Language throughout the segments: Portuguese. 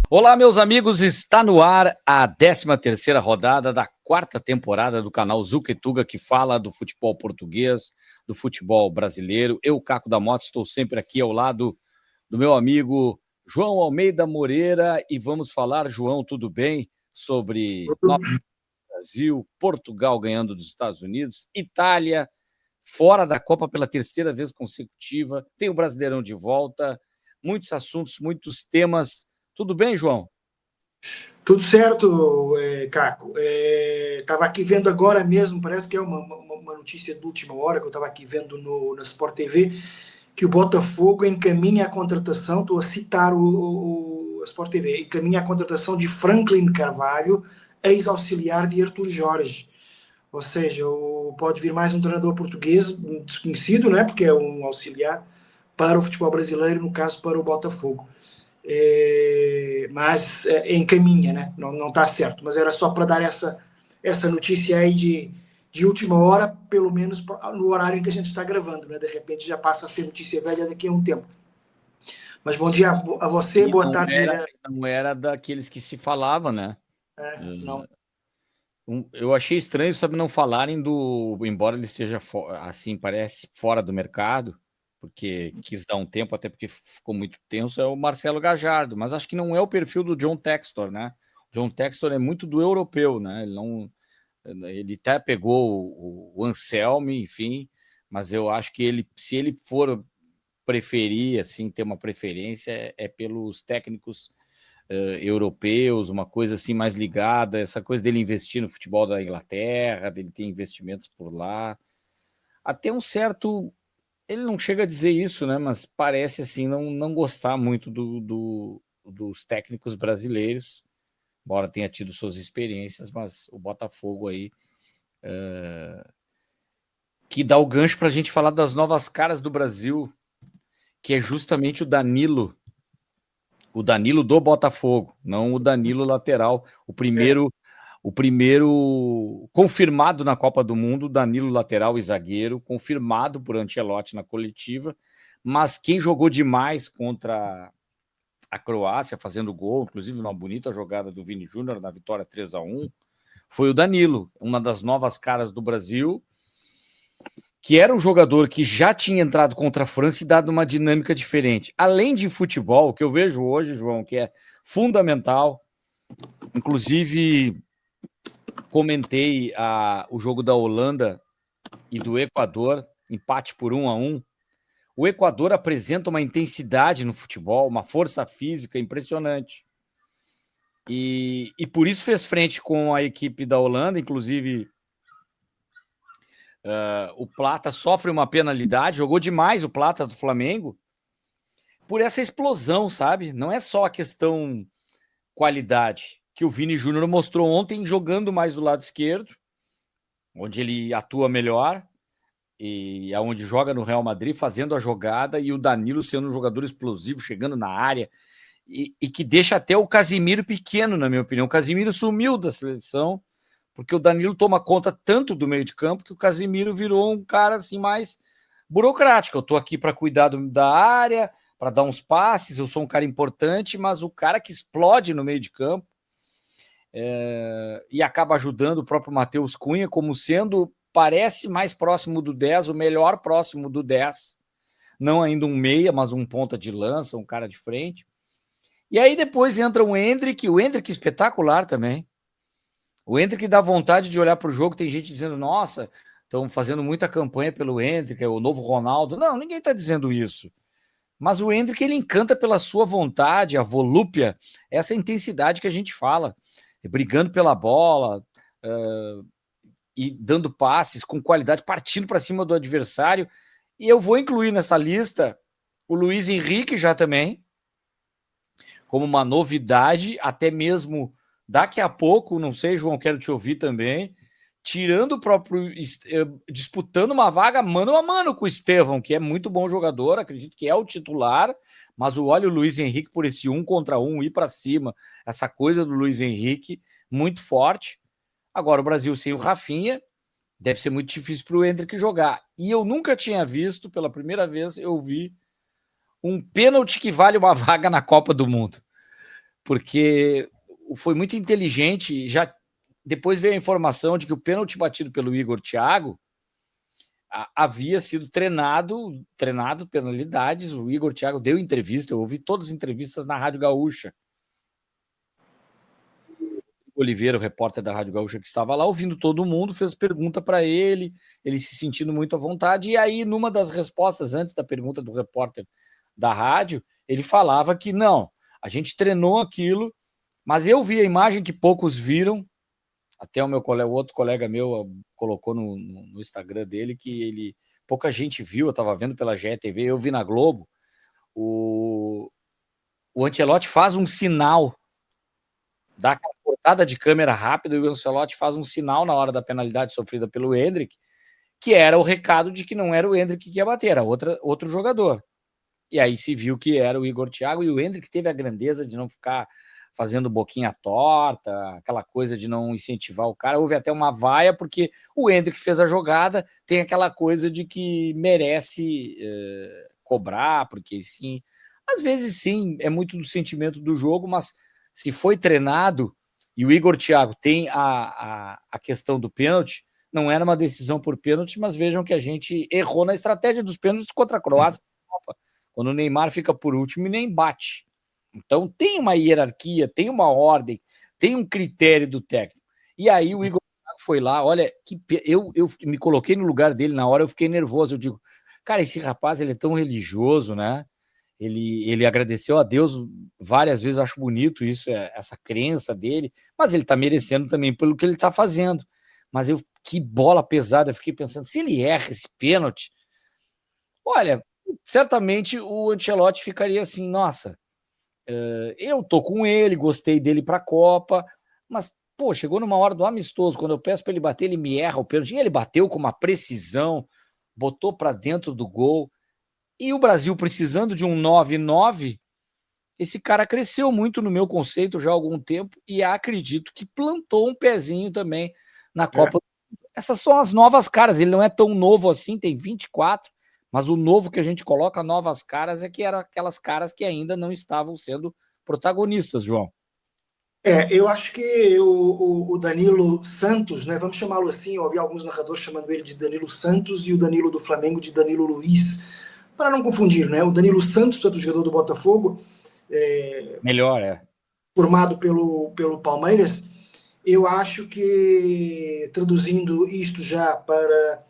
Olá, meus amigos, está no ar a 13ª rodada da 4ª temporada do canal Zuquetuga, que fala do futebol português, do futebol brasileiro. Eu, Caco da Mota, estou sempre aqui ao lado do meu amigo João Almeida Moreira e vamos falar, João, tudo bem? Sobre nosso Brasil, Portugal ganhando dos Estados Unidos, Itália fora da Copa pela 3ª vez consecutiva, tem o Brasileirão de volta, muitos assuntos, muitos temas. Tudo bem, João? Tudo certo, Caco. Estava aqui vendo agora mesmo, parece que é uma notícia de última hora que eu estava aqui vendo na Sport TV, que o Botafogo encaminha a contratação, estou a citar a Sport TV, encaminha a contratação de Franklin Carvalho, ex-auxiliar de Artur Jorge. Ou seja, pode vir mais um treinador português, desconhecido, né, porque é um auxiliar para o futebol brasileiro, no caso para o Botafogo. Mas encaminha, né? Não está certo, mas era só para dar essa notícia aí de última hora, pelo menos no horário em que a gente está gravando, né? De repente já passa a ser notícia velha daqui a um tempo. Mas bom dia a você, boa tarde. Não era daqueles que se falava, né? Não. Eu achei estranho, sabe, não falarem embora ele esteja assim, parece fora do mercado, porque quis dar um tempo, até porque ficou muito tenso, é o Marcelo Gajardo, mas acho que não é o perfil do John Textor, né? O John Textor é muito do europeu, né? Ele até pegou o Anselmi, enfim, mas eu acho que se ele for preferir, assim, ter uma preferência, é pelos técnicos europeus, uma coisa assim mais ligada, essa coisa dele investir no futebol da Inglaterra, dele ter investimentos por lá. Até um certo... Ele não chega a dizer isso, né? Mas parece assim não gostar muito dos técnicos brasileiros, embora tenha tido suas experiências, mas o Botafogo aí que dá o gancho para a gente falar das novas caras do Brasil, que é justamente o Danilo do Botafogo, não o Danilo lateral, o primeiro confirmado na Copa do Mundo, Danilo lateral e zagueiro, confirmado por Ancelotti na coletiva, mas quem jogou demais contra a Croácia, fazendo gol, inclusive uma bonita jogada do Vini Júnior na vitória 3-1, foi o Danilo, uma das novas caras do Brasil, que era um jogador que já tinha entrado contra a França e dado uma dinâmica diferente. Além de futebol, o que eu vejo hoje, João, que é fundamental, inclusive comentei o jogo da Holanda e do Equador, empate por 1-1. O Equador apresenta uma intensidade no futebol, uma força física impressionante. E por isso fez frente com a equipe da Holanda, inclusive o Plata sofre uma penalidade, jogou demais o Plata do Flamengo, por essa explosão, sabe? Não é só a questão qualidade, que o Vini Júnior mostrou ontem jogando mais do lado esquerdo, onde ele atua melhor, e aonde joga no Real Madrid, fazendo a jogada, e o Danilo sendo um jogador explosivo, chegando na área, e que deixa até o Casimiro pequeno, na minha opinião. O Casimiro sumiu da seleção, porque o Danilo toma conta tanto do meio de campo que o Casimiro virou um cara assim mais burocrático. Eu tô aqui para cuidar da área, para dar uns passes, eu sou um cara importante, mas o cara que explode no meio de campo e acaba ajudando o próprio Matheus Cunha, como sendo, parece mais próximo do 10, o melhor próximo do 10, não ainda um meia, mas um ponta de lança, um cara de frente. E aí depois entra o Endrick espetacular também. O Endrick dá vontade de olhar para o jogo, tem gente dizendo, nossa, estão fazendo muita campanha pelo Endrick, é o novo Ronaldo. Não, ninguém está dizendo isso. Mas o Endrick, ele encanta pela sua vontade, a volúpia, essa intensidade que a gente fala, brigando pela bola e dando passes com qualidade, partindo para cima do adversário. E eu vou incluir nessa lista o Luiz Henrique já também, como uma novidade, até mesmo daqui a pouco, não sei, João, quero te ouvir também, tirando o próprio, disputando uma vaga mano a mano com o Estevão, que é muito bom jogador, acredito que é o titular, mas olha o Luiz Henrique por esse 1 contra 1, ir para cima, essa coisa do Luiz Henrique, muito forte. Agora o Brasil sem o Rafinha, deve ser muito difícil para o Endrick jogar. E eu nunca tinha visto, pela primeira vez, eu vi um pênalti que vale uma vaga na Copa do Mundo. porque foi muito inteligente. Já depois veio a informação de que o pênalti batido pelo Igor Thiago havia sido treinado penalidades. O Igor Thiago deu entrevista, eu ouvi todas as entrevistas na Rádio Gaúcha. O Oliveira, o repórter da Rádio Gaúcha que estava lá, ouvindo todo mundo, fez pergunta para ele se sentindo muito à vontade, e aí numa das respostas, antes da pergunta do repórter da rádio, ele falava que não, a gente treinou aquilo, mas eu vi a imagem que poucos viram, até o outro colega meu colocou no Instagram dele que pouca gente viu, eu estava vendo pela GETV, eu vi na Globo, o Ancelotti faz um sinal, dá aquela cortada de câmera rápida e o Ancelotti faz um sinal na hora da penalidade sofrida pelo Endrick, que era o recado de que não era o Endrick que ia bater, era outro jogador. E aí se viu que era o Igor Thiago, e o Endrick teve a grandeza de não ficar fazendo boquinha torta, aquela coisa de não incentivar o cara. Houve até uma vaia, porque o Endrick fez a jogada, tem aquela coisa de que merece cobrar, porque sim, às vezes sim, é muito do sentimento do jogo, mas se foi treinado, e o Igor Thiago tem a questão do pênalti, não era uma decisão por pênalti, mas vejam que a gente errou na estratégia dos pênaltis contra a Croácia, quando o Neymar fica por último e nem bate. Então tem uma hierarquia, tem uma ordem, tem um critério do técnico. E aí o Igor foi lá, olha, eu me coloquei no lugar dele na hora, eu fiquei nervoso, eu digo, cara, esse rapaz, ele é tão religioso, né? Ele agradeceu a Deus várias vezes, acho bonito isso, essa crença dele, mas ele tá merecendo também pelo que ele tá fazendo. Mas que bola pesada, eu fiquei pensando, se ele erra esse pênalti, olha, certamente o Ancelotti ficaria assim, nossa, eu tô com ele, gostei dele para a Copa, mas, pô, chegou numa hora do amistoso, quando eu peço para ele bater, ele me erra o pênalti, e ele bateu com uma precisão, botou para dentro do gol, e o Brasil precisando de um 9-9, esse cara cresceu muito no meu conceito já há algum tempo, e acredito que plantou um pezinho também na Copa. Essas são as novas caras, ele não é tão novo assim, tem 24, mas o novo que a gente coloca, novas caras, é que eram aquelas caras que ainda não estavam sendo protagonistas, João. Eu acho que o Danilo Santos, né, vamos chamá-lo assim, eu ouvi alguns narradores chamando ele de Danilo Santos e o Danilo do Flamengo de Danilo Luiz, para não confundir, né? O Danilo Santos, tanto jogador do Botafogo, melhor, formado pelo Palmeiras, eu acho que, traduzindo isto já para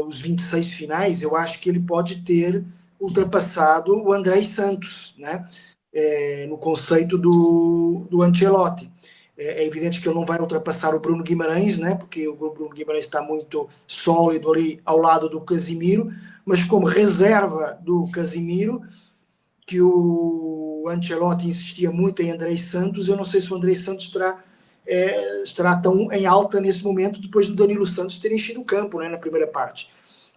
os 26 finais, eu acho que ele pode ter ultrapassado o André Santos, né? No conceito do Ancelotti. É evidente que ele não vai ultrapassar o Bruno Guimarães, né? Porque o Bruno Guimarães está muito sólido ali ao lado do Casimiro, mas como reserva do Casimiro, que o Ancelotti insistia muito em André Santos, eu não sei se o André Santos estará tão em alta nesse momento, depois do Danilo Santos ter enchido o campo, né, na primeira parte.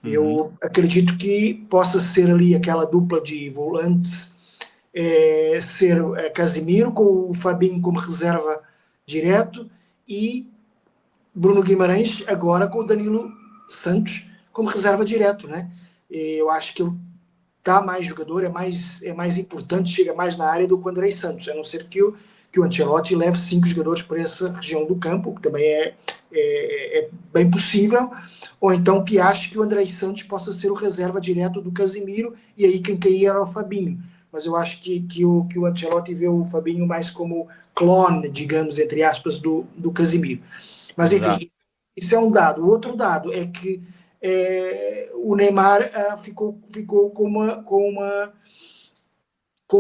Eu acredito que possa ser ali aquela dupla de volantes, ser Casimiro com o Fabinho como reserva direto e Bruno Guimarães agora com o Danilo Santos como reserva direto, né? Eu acho que ele dá mais jogador, é mais importante, chega mais na área do que o André Santos, a não ser que o Ancelotti leve 5 jogadores para essa região do campo, que também é bem possível, ou então que ache que o André Santos possa ser o reserva direto do Casimiro, e aí quem cair era o Fabinho. Mas eu acho que o Ancelotti vê o Fabinho mais como clone, digamos, entre aspas, do Casimiro. Mas enfim, exato. Isso é um dado. O outro dado é que o Neymar ficou com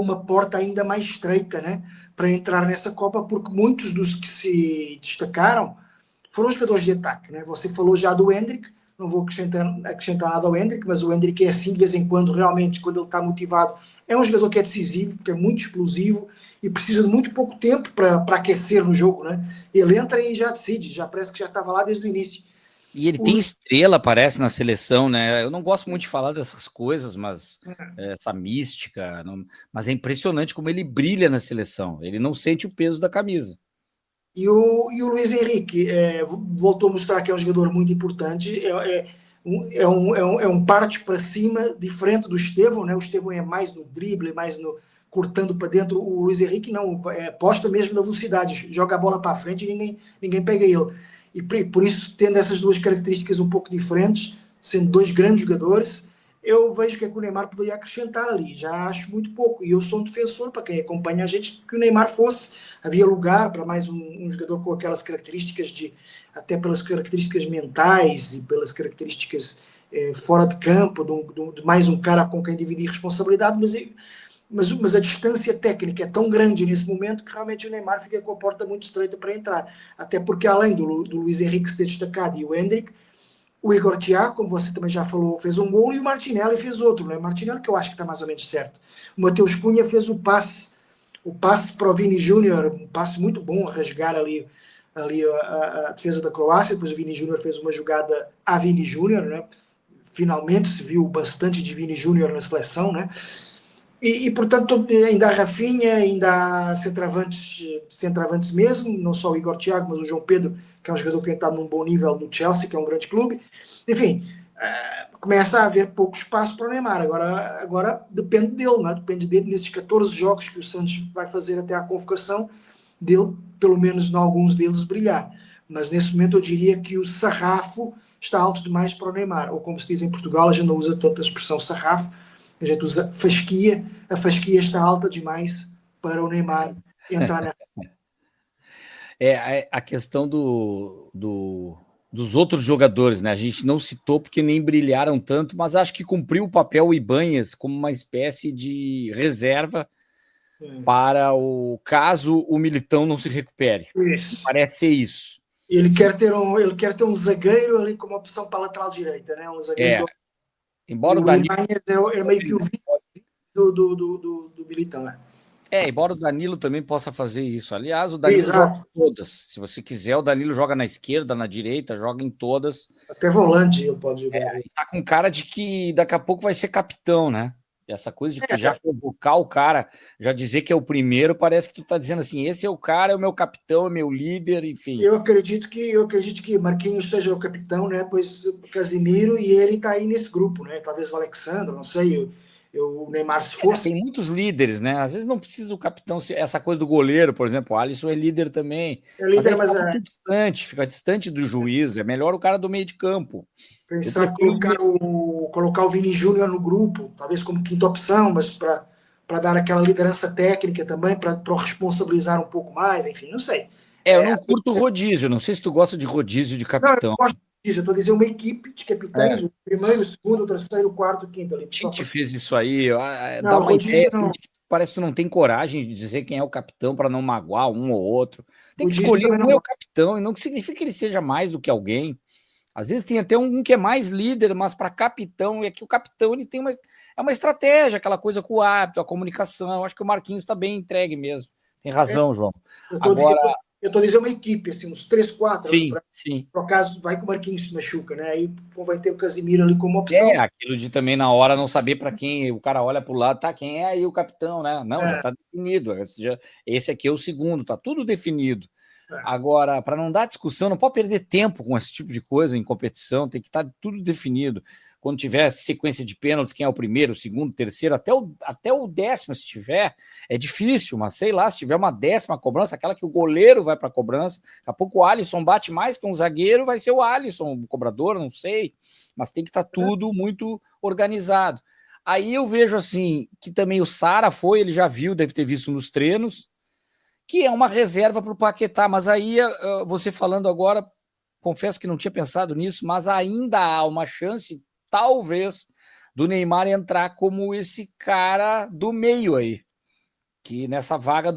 uma porta ainda mais estreita, né, para entrar nessa Copa, porque muitos dos que se destacaram foram jogadores de ataque, né? Você falou já do Endrick, não vou acrescentar nada ao Endrick, mas o Endrick é assim de vez em quando, realmente, quando ele está motivado, é um jogador que é decisivo, porque é muito explosivo e precisa de muito pouco tempo para aquecer no jogo, né? Ele entra e já decide, já parece que já estava lá desde o início. E ele tem estrela, parece, na seleção, né? Eu não gosto muito de falar dessas coisas, mas essa mística, mas é impressionante como ele brilha na seleção. Ele não sente o peso da camisa. E o Luiz Henrique voltou a mostrar que é um jogador muito importante, um parte para cima, diferente do Estevão, né? O Estevão é mais no drible, mais cortando para dentro. O Luiz Henrique não, aposta mesmo na velocidade, joga a bola para a frente e ninguém pega ele. E por isso, tendo essas duas características um pouco diferentes, sendo dois grandes jogadores, eu vejo que é que o Neymar poderia acrescentar ali. Já acho muito pouco. E eu sou um defensor, para quem acompanha a gente, que o Neymar fosse. Havia lugar para mais um jogador com aquelas características, até pelas características mentais e pelas características fora de campo, de mais um cara com quem dividir responsabilidade, mas a distância técnica é tão grande nesse momento que realmente o Neymar fica com a porta muito estreita para entrar. Até porque, além do Luiz Henrique se ter destacado e o Endrick, o Igor Thiago, como você também já falou, fez um gol e o Martinelli fez outro. Né? O Martinelli, que eu acho que está mais ou menos certo. O Matheus Cunha fez o passe para o Vini Júnior, um passe muito bom a rasgar ali a defesa da Croácia. Depois o Vini Júnior fez uma jogada a Vini Júnior, né? Finalmente se viu bastante de Vini Júnior na seleção, né? Portanto, ainda há Rafinha, ainda há centroavantes mesmo, não só o Igor Thiago, mas o João Pedro, que é um jogador que está num bom nível no Chelsea, que é um grande clube. Enfim, começa a haver pouco espaço para o Neymar. Agora depende dele, não é? Depende dele nesses 14 jogos que o Santos vai fazer até à convocação, dele, pelo menos em alguns deles, brilhar. Mas nesse momento eu diria que o sarrafo está alto demais para o Neymar. Ou como se diz em Portugal, a gente não usa tanta expressão sarrafo, a gente usa fasquia. A fasquia está alta demais para o Neymar entrar nessa. A questão dos outros jogadores, né? A gente não citou porque nem brilharam tanto, mas acho que cumpriu o papel o Ibanhas como uma espécie de reserva para o caso o Militão não se recupere. Isso. Parece ser isso. Ele quer ter um zagueiro ali como opção para a lateral direita, né? Um zagueiro embora o Danilo é meio que o do Militão, né? Embora o Danilo também possa fazer isso. Aliás, o Danilo joga em todas. Se você quiser, o Danilo joga na esquerda, na direita, joga em todas. Até volante ele pode jogar. Tá com cara de que daqui a pouco vai ser capitão, né? Essa coisa de que já convocar o cara, já dizer que é o primeiro, parece que tu tá dizendo assim, esse é o cara, é o meu capitão, é o meu líder, enfim. Eu acredito que Marquinhos seja o capitão, né? Pois Casimiro e ele tá aí nesse grupo, né? Talvez o Alexandre, não sei, o Neymar se fosse. Tem muitos líderes, né? Às vezes não precisa o capitão ser essa coisa do goleiro, por exemplo, o Alisson é líder também. É líder, mas fica distante, fica distante do juiz, é melhor o cara do meio de campo. Pensar colocar o Vini Júnior no grupo, talvez como quinta opção, mas para dar aquela liderança técnica também, para responsabilizar um pouco mais, enfim, não sei. Eu não curto rodízio, não sei se tu gosta de rodízio de capitão. Não, eu gosto disso, eu estou dizendo uma equipe de capitães, o primeiro, o segundo, o terceiro, o quarto, o quinto ali. O Tite fez isso aí, dá uma ideia assim, de que parece que tu não tem coragem de dizer quem é o capitão para não magoar um ou outro. Tem que rodízio escolher um é o capitão, e não significa que ele seja mais do que alguém. Às vezes tem até um que é mais líder, mas para capitão, e aqui o capitão ele tem uma estratégia, aquela coisa com o hábito, a comunicação. Eu acho que o Marquinhos está bem entregue mesmo. Tem razão, João. Eu estou dizendo uma equipe, assim, uns 3, 4. Sim. Por acaso vai que o Marquinhos se machuca, né? Aí vai ter o Casimiro ali como opção. Aquilo de também na hora não saber para quem o cara olha para o lado, tá? Quem é aí o capitão, né? Não, já está definido. Esse aqui é o segundo, tá tudo definido. Agora, para não dar discussão, não pode perder tempo com esse tipo de coisa em competição, tem que estar tudo definido. Quando tiver sequência de pênaltis, quem é o primeiro, o segundo, o terceiro, até o 10º, se tiver, é difícil, mas sei lá, se tiver uma 10ª cobrança, aquela que o goleiro vai para a cobrança, daqui a pouco o Alisson bate mais que um zagueiro, vai ser o Alisson, o cobrador, não sei, mas tem que estar tudo muito organizado. Aí eu vejo assim, que também o Sara ele já viu, deve ter visto nos treinos, que é uma reserva para o Paquetá, mas aí você falando agora, confesso que não tinha pensado nisso, mas ainda há uma chance, talvez, do Neymar entrar como esse cara do meio aí, que nessa vaga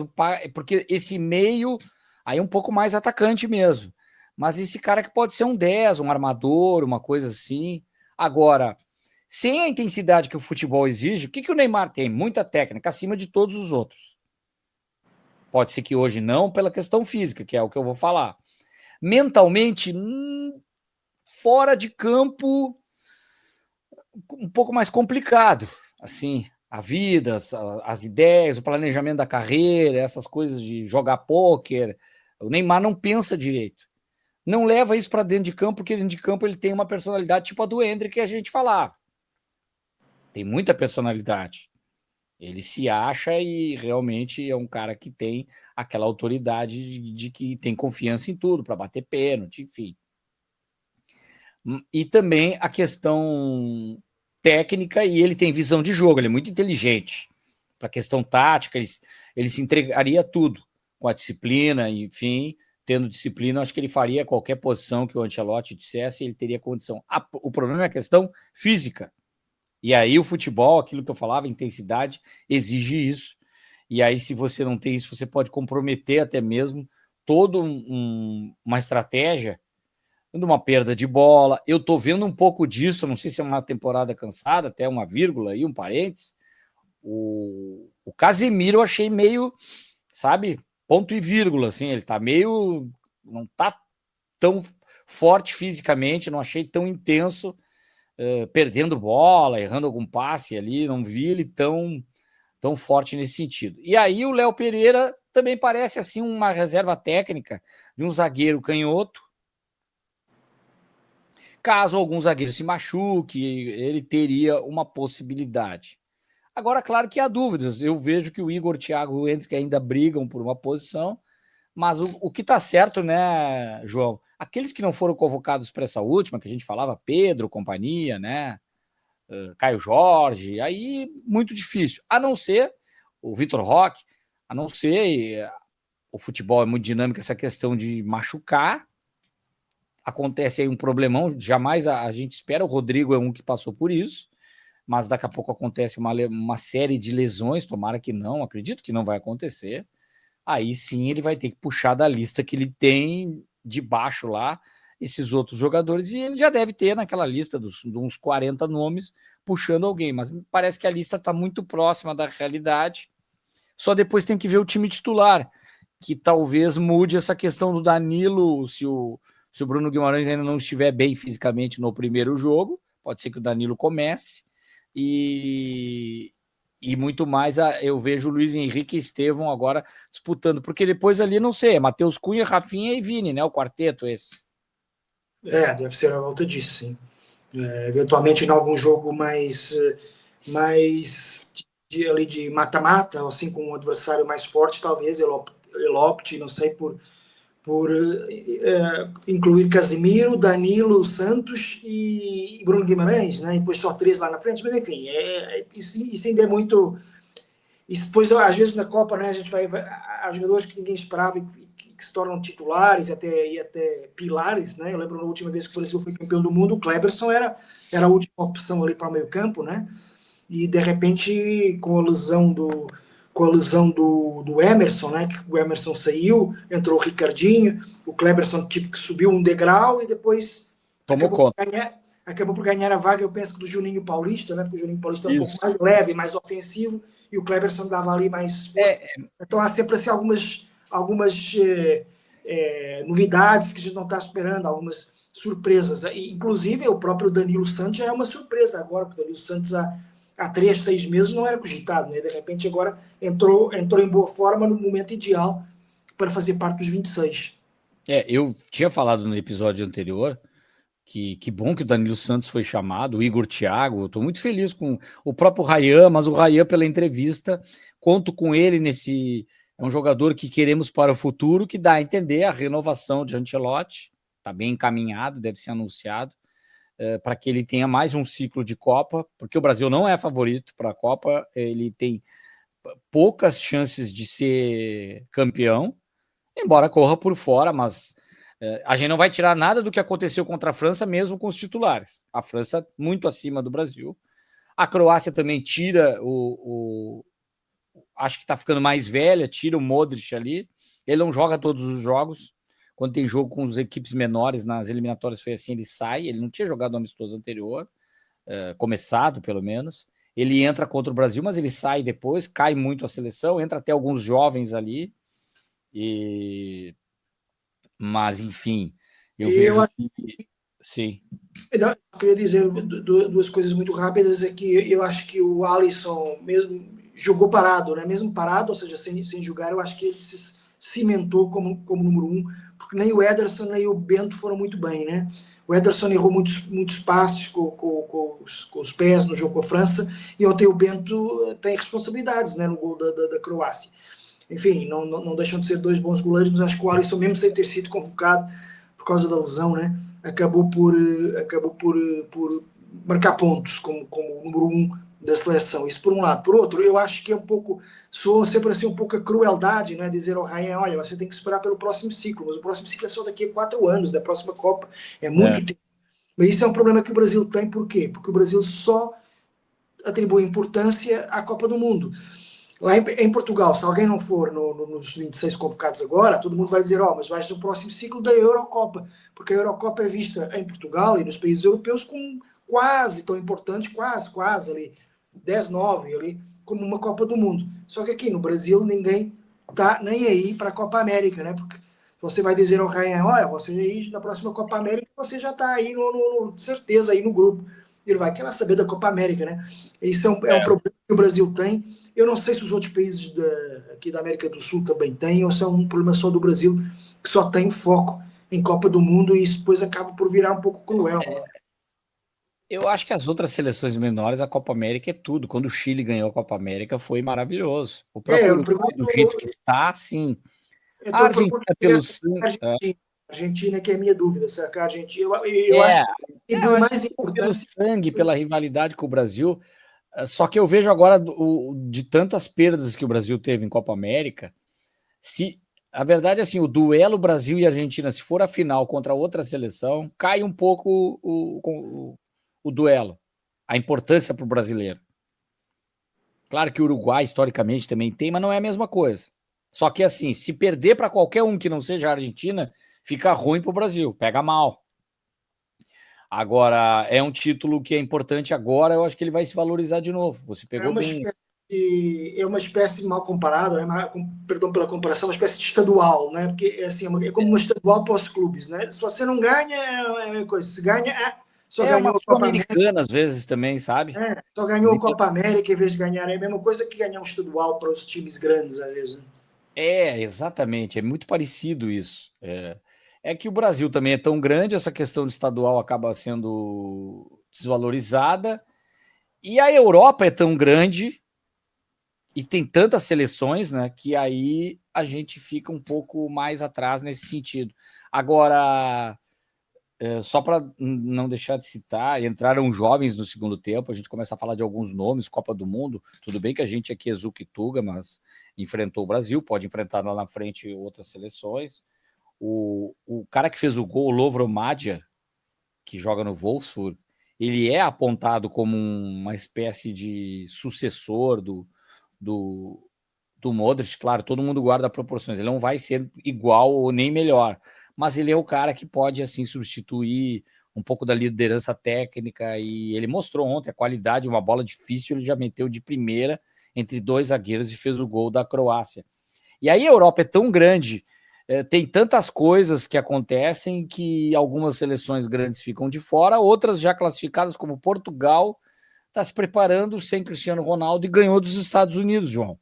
porque esse meio aí é um pouco mais atacante mesmo, mas esse cara que pode ser um 10, um armador, uma coisa assim. Agora, sem a intensidade que o futebol exige, o que o Neymar tem? Muita técnica, acima de todos os outros. Pode ser que hoje não, pela questão física, que é o que eu vou falar. Mentalmente, fora de campo, um pouco mais complicado. Assim, a vida, as ideias, o planejamento da carreira, essas coisas de jogar pôquer. O Neymar não pensa direito. Não leva isso para dentro de campo, porque dentro de campo ele tem uma personalidade tipo a do Endrick que a gente falava. Tem muita personalidade. Ele se acha e realmente é um cara que tem aquela autoridade de que tem confiança em tudo, para bater pênalti, enfim. E também a questão técnica, e ele tem visão de jogo, ele é muito inteligente. Para a questão tática, ele se entregaria tudo, com a disciplina, enfim, tendo disciplina, acho que ele faria qualquer posição que o Ancelotti dissesse, ele teria condição. O problema é a questão física. E aí o futebol, aquilo que eu falava, intensidade, exige isso. E aí, se você não tem isso, você pode comprometer até mesmo toda uma estratégia de uma perda de bola. Eu estou vendo um pouco disso, não sei se é uma temporada cansada, até uma vírgula aí, um parênteses. O Casemiro eu achei meio, sabe, ponto e vírgula, assim, ele tá meio, não tá tão forte fisicamente, não achei tão intenso, perdendo bola, errando algum passe ali, não vi ele tão forte nesse sentido. E aí o Léo Pereira também parece assim uma reserva técnica de um zagueiro canhoto. Caso algum zagueiro se machuque, ele teria uma possibilidade. Agora, claro que há dúvidas. Eu vejo que o Igor, Thiago e o Hendrick ainda brigam por uma posição, mas o que está certo, né, João? Aqueles que não foram convocados para essa última, que a gente falava, Pedro, companhia, né? Caio Jorge, aí muito difícil. A não ser o Vitor Roque, a não ser o futebol é muito dinâmico, essa questão de machucar. Acontece aí um problemão, jamais a gente espera. O Rodrigo é um que passou por isso, mas daqui a pouco acontece uma série de lesões, tomara que não, acredito que não vai acontecer. Aí sim ele vai ter que puxar da lista que ele tem de baixo lá esses outros jogadores, e ele já deve ter naquela lista de uns 40 nomes puxando alguém, mas parece que a lista está muito próxima da realidade. Só depois tem que ver o time titular, que talvez mude essa questão do Danilo, se o Bruno Guimarães ainda não estiver bem fisicamente no primeiro jogo, pode ser que o Danilo comece, e muito mais eu vejo o Luiz Henrique e Estevão agora disputando, porque depois ali, não sei, é Matheus Cunha, Rafinha e Vini, né? O quarteto esse. Deve ser a volta disso, sim. Eventualmente em algum jogo mais ali de mata-mata, assim, com um adversário mais forte, talvez ele opte, não sei, por incluir Casimiro, Danilo, Santos e Bruno Guimarães, né? E depois só 3 lá na frente, mas enfim, isso ainda é muito. Isso depois, às vezes, na Copa, né, a gente há jogadores que ninguém esperava e que se tornam titulares e até pilares, né? Eu lembro na última vez que o Brasil foi campeão do mundo, o Kleberson era a última opção ali para o meio campo, né? E de repente, com a lesão do Emerson, né? Que o Emerson saiu, entrou o Ricardinho, o Kleberson tipo que subiu um degrau e depois tomou conta. Acabou por ganhar a vaga, eu penso que do Juninho Paulista, né? Porque o Juninho Paulista é um pouco Isso. mais leve, mais ofensivo, e o Kleberson dava ali mais força. Então há sempre assim, algumas novidades que a gente não está esperando, algumas surpresas. Inclusive, o próprio Danilo Santos já é uma surpresa agora, porque o Danilo Santos há 3, 6 meses não era cogitado, né? De repente agora entrou em boa forma no momento ideal para fazer parte dos 26. Eu tinha falado no episódio anterior que bom que o Danilo Santos foi chamado, o Igor Thiago, eu estou muito feliz com o próprio Rayan, mas o Rayan, pela entrevista, conto com ele é um jogador que queremos para o futuro, que dá a entender a renovação de Ancelotti, está bem encaminhado, deve ser anunciado, para que ele tenha mais um ciclo de Copa, porque o Brasil não é favorito para a Copa, ele tem poucas chances de ser campeão, embora corra por fora, mas a gente não vai tirar nada do que aconteceu contra a França, mesmo com os titulares. A França muito acima do Brasil. A Croácia também tira acho que está ficando mais velha, tira o Modric ali. Ele não joga todos os jogos. Quando tem jogo com as equipes menores, nas eliminatórias foi assim, ele sai. Ele não tinha jogado no amistoso anterior, começado pelo menos. Ele entra contra o Brasil, mas ele sai depois, cai muito a seleção, entra até alguns jovens ali. Mas, enfim, eu vejo que. Sim. Eu queria dizer duas coisas muito rápidas. É que eu acho que o Alisson mesmo jogou parado, né? Mesmo parado, ou seja, sem jogar, eu acho que ele se cimentou como número 1, porque nem o Ederson nem o Bento foram muito bem, né? O Ederson errou muitos passes com os pés no jogo com a França, e ontem o Bento tem responsabilidades, né, no gol da Croácia. Enfim, não deixam de ser dois bons goleiros, mas acho que o Alisson, mesmo sem ter sido convocado por causa da lesão, né, acabou por marcar pontos como o número 1 da seleção. Isso por um lado. Por outro, eu acho que é um pouco, soa sempre assim um pouco a crueldade, né? Dizer ao Ryan, olha, você tem que esperar pelo próximo ciclo, mas o próximo ciclo é só daqui a 4 anos, da próxima Copa. É muito tempo. Mas isso é um problema que o Brasil tem, por quê? Porque o Brasil só atribui importância à Copa do Mundo. Lá em Portugal, se alguém não for nos 26 convocados agora, todo mundo vai dizer, mas vais no próximo ciclo da Eurocopa, porque a Eurocopa é vista em Portugal e nos países europeus como quase tão importante, quase ali, 10-9 ali, como uma Copa do Mundo. Só que aqui no Brasil ninguém está nem aí para a Copa América, né? Porque você vai dizer ao Ryan, olha, você aí na próxima Copa América você já está aí, de certeza, aí no grupo. Ele vai querer saber da Copa América, né? Isso é um problema que o Brasil tem. Eu não sei se os outros países aqui da América do Sul também têm, ou se é um problema só do Brasil, que só tem foco em Copa do Mundo, e isso depois acaba por virar um pouco cruel. Né? Eu acho que as outras seleções menores, a Copa América é tudo. Quando o Chile ganhou a Copa América, foi maravilhoso. O próprio Uruguai, do jeito que está, sim. A Então, Argentina, pelo sangue. Argentina, que é a minha dúvida, será que a Argentina, eu acho que é mais importante. Pelo sangue, pela rivalidade com o Brasil. Só que eu vejo agora, de tantas perdas que o Brasil teve em Copa América, a verdade é assim, o duelo Brasil e Argentina, se for a final contra outra seleção, cai um pouco o duelo, a importância para o brasileiro. Claro que o Uruguai, historicamente, também tem, mas não é a mesma coisa. Só que assim, se perder para qualquer um que não seja a Argentina, fica ruim para o Brasil, pega mal. Agora, é um título que é importante agora, eu acho que ele vai se valorizar de novo. Você pegou bem. É uma espécie mal comparado, né? Perdão pela comparação, uma espécie de estadual, né? Porque assim, é como uma estadual para os clubes, né? Se você não ganha, é uma coisa. Se ganha, só ganhou uma a Copa América. Sul-Americana, às vezes, também, sabe? Só ganhou a Copa América em vez de ganhar. É a mesma coisa que ganhar um estadual para os times grandes, às vezes. Né? Exatamente. É muito parecido isso. É que o Brasil também é tão grande, essa questão de estadual acaba sendo desvalorizada. E a Europa é tão grande e tem tantas seleções, né, que aí a gente fica um pouco mais atrás nesse sentido. Agora, só para não deixar de citar, entraram jovens no segundo tempo, a gente começa a falar de alguns nomes, Copa do Mundo, tudo bem que a gente aqui é Zuca e Tuga, mas enfrentou o Brasil, pode enfrentar lá na frente outras seleções. O cara que fez o gol, o Lovro Madia, que joga no Wolfsburg, ele é apontado como uma espécie de sucessor do Modric. Claro, todo mundo guarda proporções, ele não vai ser igual ou nem melhor, mas ele é o cara que pode assim substituir um pouco da liderança técnica, e ele mostrou ontem a qualidade, uma bola difícil, ele já meteu de primeira entre dois zagueiros e fez o gol da Croácia. E aí a Europa é tão grande, tem tantas coisas que acontecem que algumas seleções grandes ficam de fora, outras já classificadas, como Portugal, está se preparando sem Cristiano Ronaldo e ganhou dos Estados Unidos, João.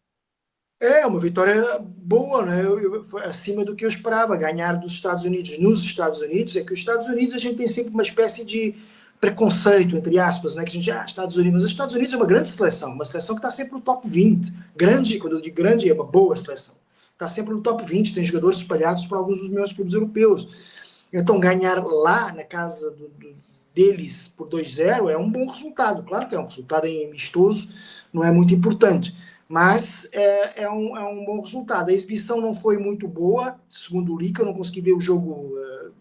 É uma vitória boa, né? Foi acima do que eu esperava. Ganhar dos Estados Unidos nos Estados Unidos, é que os Estados Unidos a gente tem sempre uma espécie de preconceito, entre aspas, né? Que a gente, Estados Unidos, mas os Estados Unidos é uma seleção que está sempre no top 20. Grande, quando eu digo grande, é uma boa seleção. Está sempre no top 20, tem jogadores espalhados por alguns dos meus clubes europeus. Então, ganhar lá na casa deles por 2-0 é um bom resultado. Claro que é um resultado amistoso, não é muito importante. Mas é um bom resultado. A exibição não foi muito boa, segundo o Lica, eu não consegui ver o jogo,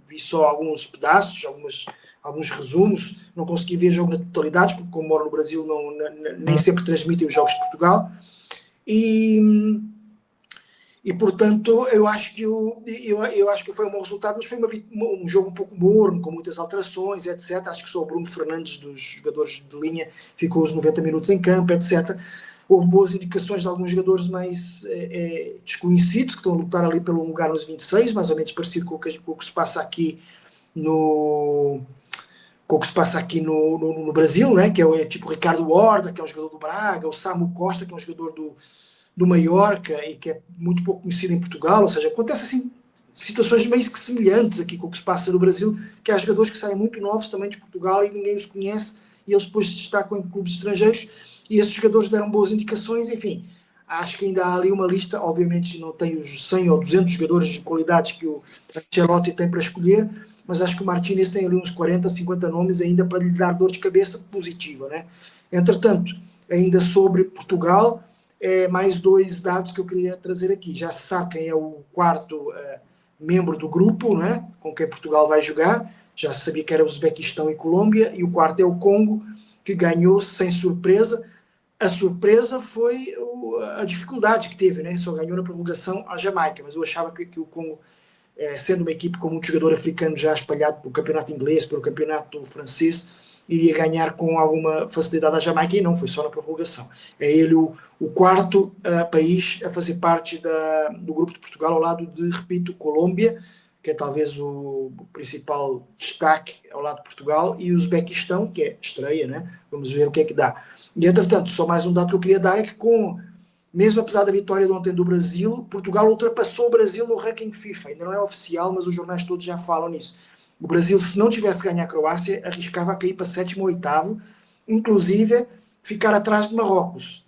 vi só alguns pedaços, alguns resumos, não consegui ver o jogo na totalidade, porque como moro no Brasil, nem sempre transmitem os jogos de Portugal. E portanto, eu acho que foi um bom resultado, mas foi um jogo um pouco morno, com muitas alterações, etc. Acho que só o Bruno Fernandes, dos jogadores de linha, ficou os 90 minutos em campo, etc. Houve boas indicações de alguns jogadores mais desconhecidos, que estão a lutar ali pelo lugar nos 26, mais ou menos parecido com o que se passa aqui no Brasil, né? Que é tipo o Ricardo Horta, que é um jogador do Braga, o Samu Costa, que é um jogador do Mallorca e que é muito pouco conhecido em Portugal. Ou seja, acontece assim situações meio que semelhantes aqui com o que se passa no Brasil, que há jogadores que saem muito novos também de Portugal e ninguém os conhece, e eles depois se destacam em clubes estrangeiros, e esses jogadores deram boas indicações, enfim. Acho que ainda há ali uma lista, obviamente não tem os 100 ou 200 jogadores de qualidades que o Ancelotti tem para escolher, mas acho que o Martínez tem ali uns 40, 50 nomes ainda para lhe dar dor de cabeça positiva, né? Entretanto, ainda sobre Portugal, mais dois dados que eu queria trazer aqui. Já se sabe quem é o quarto membro do grupo, né, com quem Portugal vai jogar. Já se sabia que era o Uzbequistão e Colômbia, e o quarto é o Congo, que ganhou sem surpresa. A surpresa foi a dificuldade que teve, né? Só ganhou na prorrogação a Jamaica, mas eu achava que o Congo, sendo uma equipe com muito jogador africano já espalhado pelo campeonato inglês, pelo campeonato francês, iria ganhar com alguma facilidade a Jamaica, e não, foi só na prorrogação. É ele o quarto país a fazer parte do grupo de Portugal, ao lado de, repito, Colômbia, que é talvez o principal destaque ao lado de Portugal, e o Uzbequistão, que é estreia, né? Vamos ver o que é que dá. E, entretanto, só mais um dado que eu queria dar é que, mesmo apesar da vitória de ontem do Brasil, Portugal ultrapassou o Brasil no ranking FIFA. Ainda não é oficial, mas os jornais todos já falam nisso. O Brasil, se não tivesse ganho a Croácia, arriscava a cair para sétimo ou oitavo, inclusive ficar atrás de Marrocos.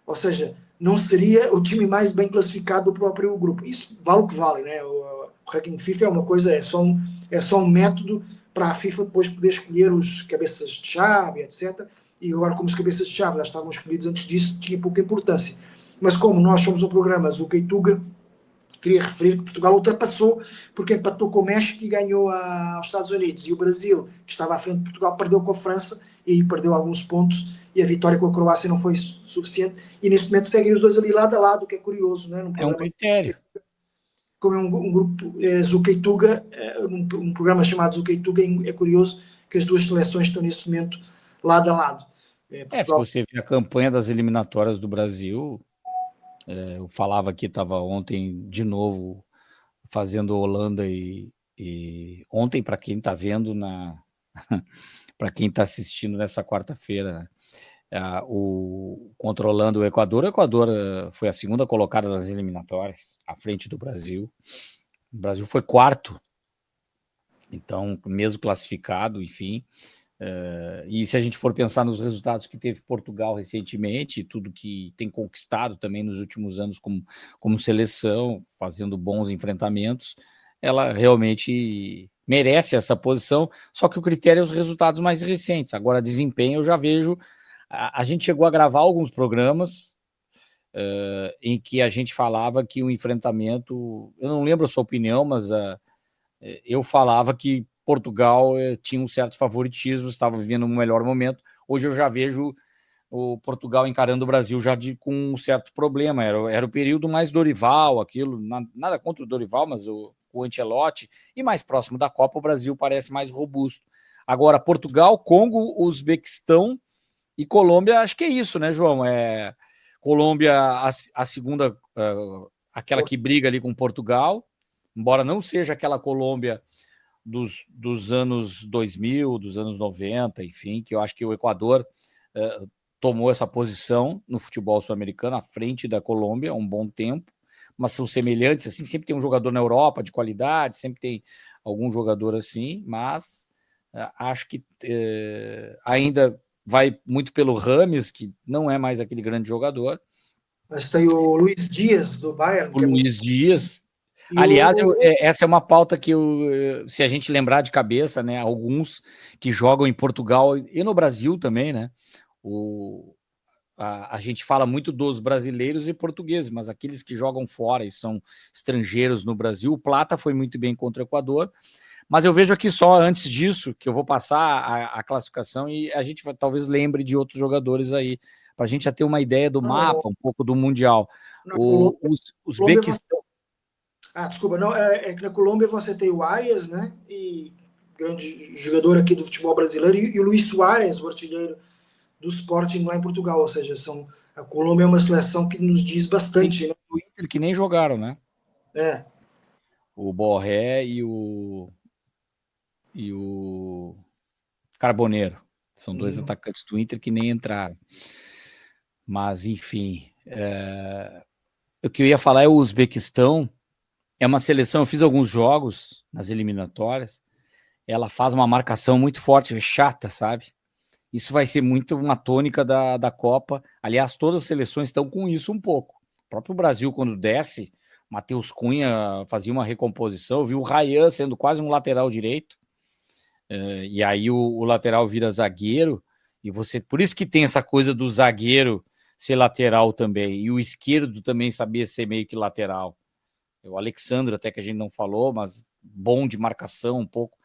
Ou seja, não seria o time mais bem classificado do próprio grupo. Isso vale o que vale, né? O ranking FIFA é uma coisa, é só um método para a FIFA depois poder escolher os cabeças de chave, etc. E agora, como os cabeças de chave já estavam escolhidos antes disso, tinha pouca importância. Mas como nós somos um programa Zuka e Tuga, queria referir que Portugal ultrapassou, porque empatou com o México e ganhou aos Estados Unidos. E o Brasil, que estava à frente de Portugal, perdeu com a França e aí perdeu alguns pontos, e a vitória com a Croácia não foi suficiente. E neste momento seguem os dois ali lado a lado, o que é curioso, não é? É um critério. Como é um grupo Zuka e Tuga, um programa chamado Zuka e Tuga, é curioso que as duas seleções estão nesse momento lado a lado. Se você ver a campanha das eliminatórias do Brasil, eu falava aqui, estava ontem de novo fazendo Holanda e ontem, para quem está vendo, para quem está assistindo nessa quarta-feira, controlando o Equador foi a segunda colocada das eliminatórias, à frente do Brasil. O Brasil foi quarto, então, mesmo classificado, enfim. E se a gente for pensar nos resultados que teve Portugal recentemente, tudo que tem conquistado também nos últimos anos como seleção, fazendo bons enfrentamentos, ela realmente merece essa posição, só que o critério é os resultados mais recentes. Agora, desempenho, eu já vejo. A gente chegou a gravar alguns programas em que a gente falava que o enfrentamento, eu não lembro a sua opinião, mas eu falava que Portugal tinha um certo favoritismo, estava vivendo um melhor momento. Hoje eu já vejo o Portugal encarando o Brasil já com um certo problema. Era o período mais Dorival, aquilo, nada contra o Dorival, mas o Ancelotti, e mais próximo da Copa, o Brasil parece mais robusto. Agora, Portugal, Congo, Uzbequistão e Colômbia, acho que é isso, né, João? Colômbia, a segunda, aquela que briga ali com Portugal, embora não seja aquela Colômbia dos anos 2000, dos anos 90, enfim, que eu acho que o Equador tomou essa posição no futebol sul-americano à frente da Colômbia há um bom tempo, mas são semelhantes, assim, sempre tem um jogador na Europa de qualidade, sempre tem algum jogador assim, mas acho que ainda vai muito pelo Rames, que não é mais aquele grande jogador. Mas tem o Luiz Dias, do Bayern. O Luiz Dias. Aliás, essa é uma pauta que se a gente lembrar de cabeça, né, alguns que jogam em Portugal e no Brasil também, né, a gente fala muito dos brasileiros e portugueses, mas aqueles que jogam fora e são estrangeiros no Brasil, o Plata foi muito bem contra o Equador, mas eu vejo aqui só antes disso, que eu vou passar a classificação e a gente talvez lembre de outros jogadores aí, para a gente já ter uma ideia do mapa, um pouco do Mundial. Os Uzbequistão. Desculpa, não, é que na Colômbia você tem o Arias, né? E grande jogador aqui do futebol brasileiro, e o Luís Soares, o artilheiro do Sporting lá em Portugal. Ou seja, a Colômbia é uma seleção que nos diz bastante, né? O Inter que nem jogaram, né? O Borré e o Carboneiro. São dois atacantes do Inter que nem entraram. Mas, enfim. O que eu ia falar é o Uzbequistão. É uma seleção, eu fiz alguns jogos nas eliminatórias, ela faz uma marcação muito forte, chata, sabe? Isso vai ser muito uma tônica da Copa. Aliás, todas as seleções estão com isso um pouco. O próprio Brasil, quando desce, Matheus Cunha fazia uma recomposição, eu vi o Ryan sendo quase um lateral direito, e aí o lateral vira zagueiro, e você. Por isso que tem essa coisa do zagueiro ser lateral também, e o esquerdo também sabia ser meio que lateral. O Alexandre, até que a gente não falou, mas bom de marcação um pouco.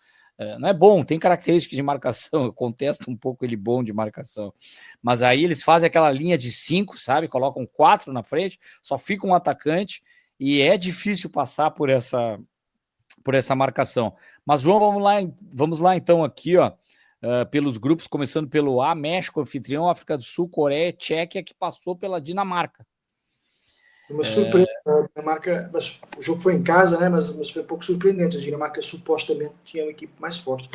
Não é bom, tem características de marcação, eu contesto um pouco ele bom de marcação. Mas aí eles fazem aquela linha de 5, sabe? Colocam 4 na frente, só fica um atacante, e é difícil passar por essa marcação. Mas, João, vamos lá então aqui, ó, pelos grupos, começando pelo A, México, anfitrião, África do Sul, Coreia, Tchequia, que passou pela Dinamarca. Uma surpresa, a Dinamarca, mas o jogo foi em casa, né? Mas foi um pouco surpreendente. A Dinamarca supostamente tinha uma equipe mais forte.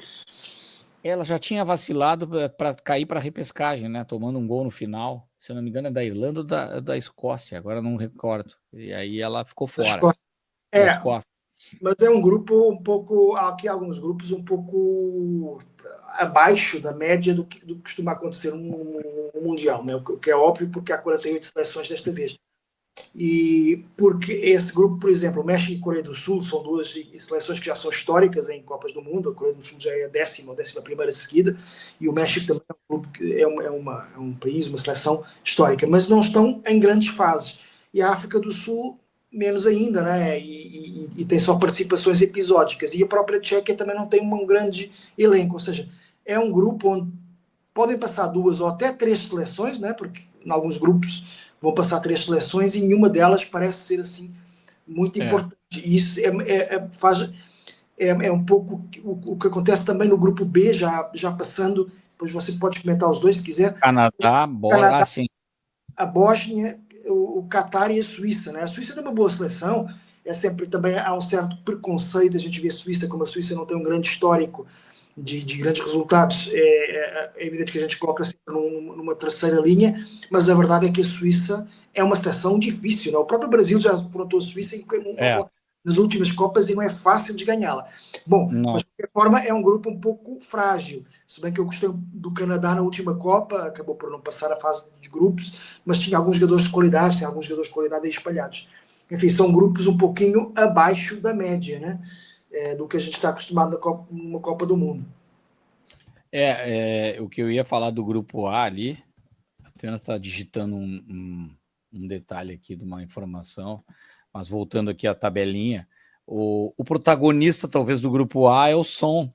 Ela já tinha vacilado para cair para a repescagem, né? Tomando um gol no final. Se eu não me engano, é da Irlanda ou da Escócia, agora não recordo. E aí ela ficou fora da É, Escócia. mas é um grupo um pouco, aqui alguns grupos um pouco abaixo da média do que costuma acontecer no Mundial, né? O que é óbvio porque há 48 seleções desta vez. E porque esse grupo, por exemplo, México e Coreia do Sul são duas seleções que já são históricas em Copas do Mundo. A Coreia do Sul já é a 11ª seguida, e o México também é um grupo que é um país, uma seleção histórica, mas não estão em grandes fases. E a África do Sul menos ainda, né? E tem só participações episódicas. E a própria Tchequia também não tem um grande elenco, ou seja, é um grupo onde podem passar 2 ou até 3 seleções, né? Porque em alguns grupos vão passar 3 seleções e nenhuma delas parece ser assim muito importante. E isso é um pouco o que acontece também no grupo B, já passando, depois você pode comentar os dois se quiser. Canadá, Canadá, sim. a Bósnia, o Catar e a Suíça, né? A Suíça tem uma boa seleção, é sempre também há um certo preconceito, a gente vê a Suíça, como a Suíça não tem um grande histórico de grandes resultados, é evidente que a gente coloca sempre numa terceira linha, mas a verdade é que a Suíça é uma seleção difícil, né? O próprio Brasil já enfrentou a Suíça nas últimas Copas e não é fácil de ganhá-la. Bom, Não. mas de qualquer forma é um grupo um pouco frágil, se bem que eu gostei do Canadá na última Copa, acabou por não passar a fase de grupos, mas tinha alguns jogadores de qualidade, tem alguns jogadores de qualidade aí espalhados. Enfim, são grupos um pouquinho abaixo da média, né? Do que a gente está acostumado numa Copa do Mundo. O que eu ia falar do grupo A ali, apenas está digitando um detalhe aqui de uma informação, mas voltando aqui à tabelinha, o protagonista talvez do grupo A é o Son,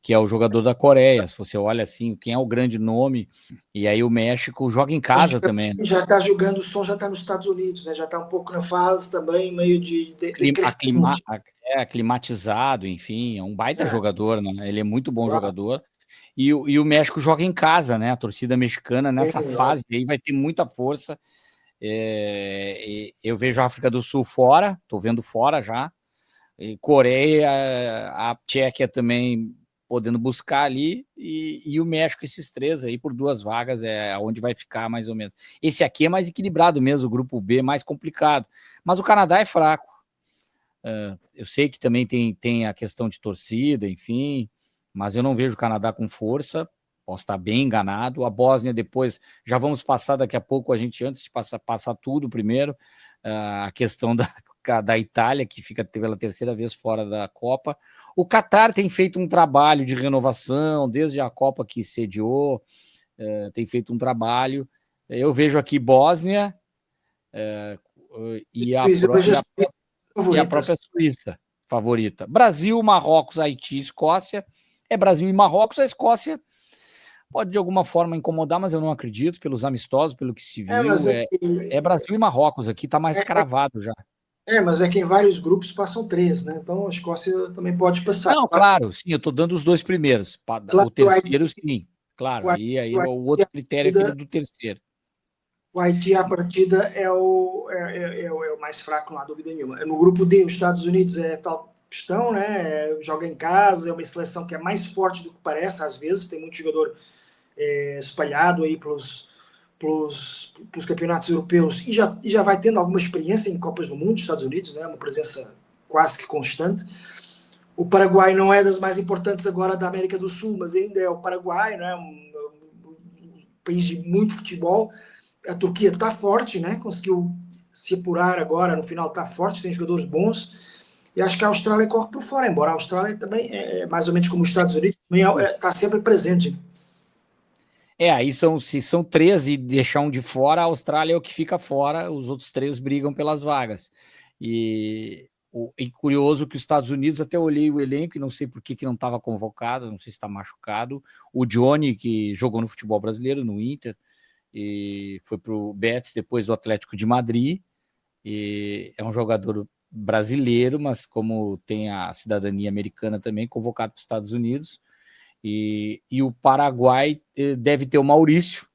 que é o jogador da Coreia. Se você olha assim, quem é o grande nome, e aí o México joga em casa também. Já está jogando, o Son já está nos Estados Unidos, né? Já está um pouco na fase também, meio de aclimatizado, enfim, é um baita jogador, né? Ele é muito bom jogador. E o México joga em casa, né? A torcida mexicana nessa fase aí vai ter muita força. Eu vejo a África do Sul fora, estou vendo fora já. Coreia, a Tchequia também podendo buscar ali, e o México, esses 3 aí por 2 vagas é onde vai ficar mais ou menos. Esse aqui é mais equilibrado mesmo, o grupo B mais complicado, mas o Canadá é fraco. Eu sei que também tem a questão de torcida, enfim, mas eu não vejo o Canadá com força, posso estar bem enganado. A Bósnia depois, já vamos passar daqui a pouco, a gente antes de passar tudo primeiro, a questão da Itália, que fica pela 3ª vez fora da Copa. O Catar tem feito um trabalho de renovação, desde a Copa que sediou, tem feito um trabalho. Eu vejo aqui Bósnia e a própria Suíça favorita. Brasil, Marrocos, Haiti, Escócia. É Brasil e Marrocos. A Escócia pode de alguma forma incomodar, mas eu não acredito, pelos amistosos, pelo que se viu. É Brasil e Marrocos aqui, está mais cravado já. Mas é que em vários grupos passam 3, né? Então a Escócia também pode passar. Não, claro, sim, eu estou dando os 2 primeiros. O terceiro, sim, claro. Aí o outro critério é aquele do terceiro. O Haiti, à partida, é o mais fraco, não há dúvida nenhuma. No grupo D, os Estados Unidos é tal questão, né? Joga em casa, é uma seleção que é mais forte do que parece, às vezes, tem muito jogador espalhado aí pelos campeonatos europeus e já vai tendo alguma experiência em Copas do Mundo, Estados Unidos, né? Uma presença quase que constante. O Paraguai não é das mais importantes agora da América do Sul, mas ainda é o Paraguai, né? Um país de muito futebol. A Turquia está forte, né? Conseguiu se apurar agora, no final está forte, tem jogadores bons. E acho que a Austrália corre por fora, embora a Austrália também, mais ou menos como os Estados Unidos, também está sempre presente. Aí se são 13 e deixar um de fora, a Austrália é o que fica fora, os outros 3 brigam pelas vagas. E curioso que os Estados Unidos, até olhei o elenco e não sei por que não estava convocado, não sei se está machucado. O Johnny, que jogou no futebol brasileiro, no Inter, e foi para o Betis, depois do Atlético de Madrid, e é um jogador brasileiro, mas como tem a cidadania americana também, convocado para os Estados Unidos. E o Paraguai deve ter o Maurício,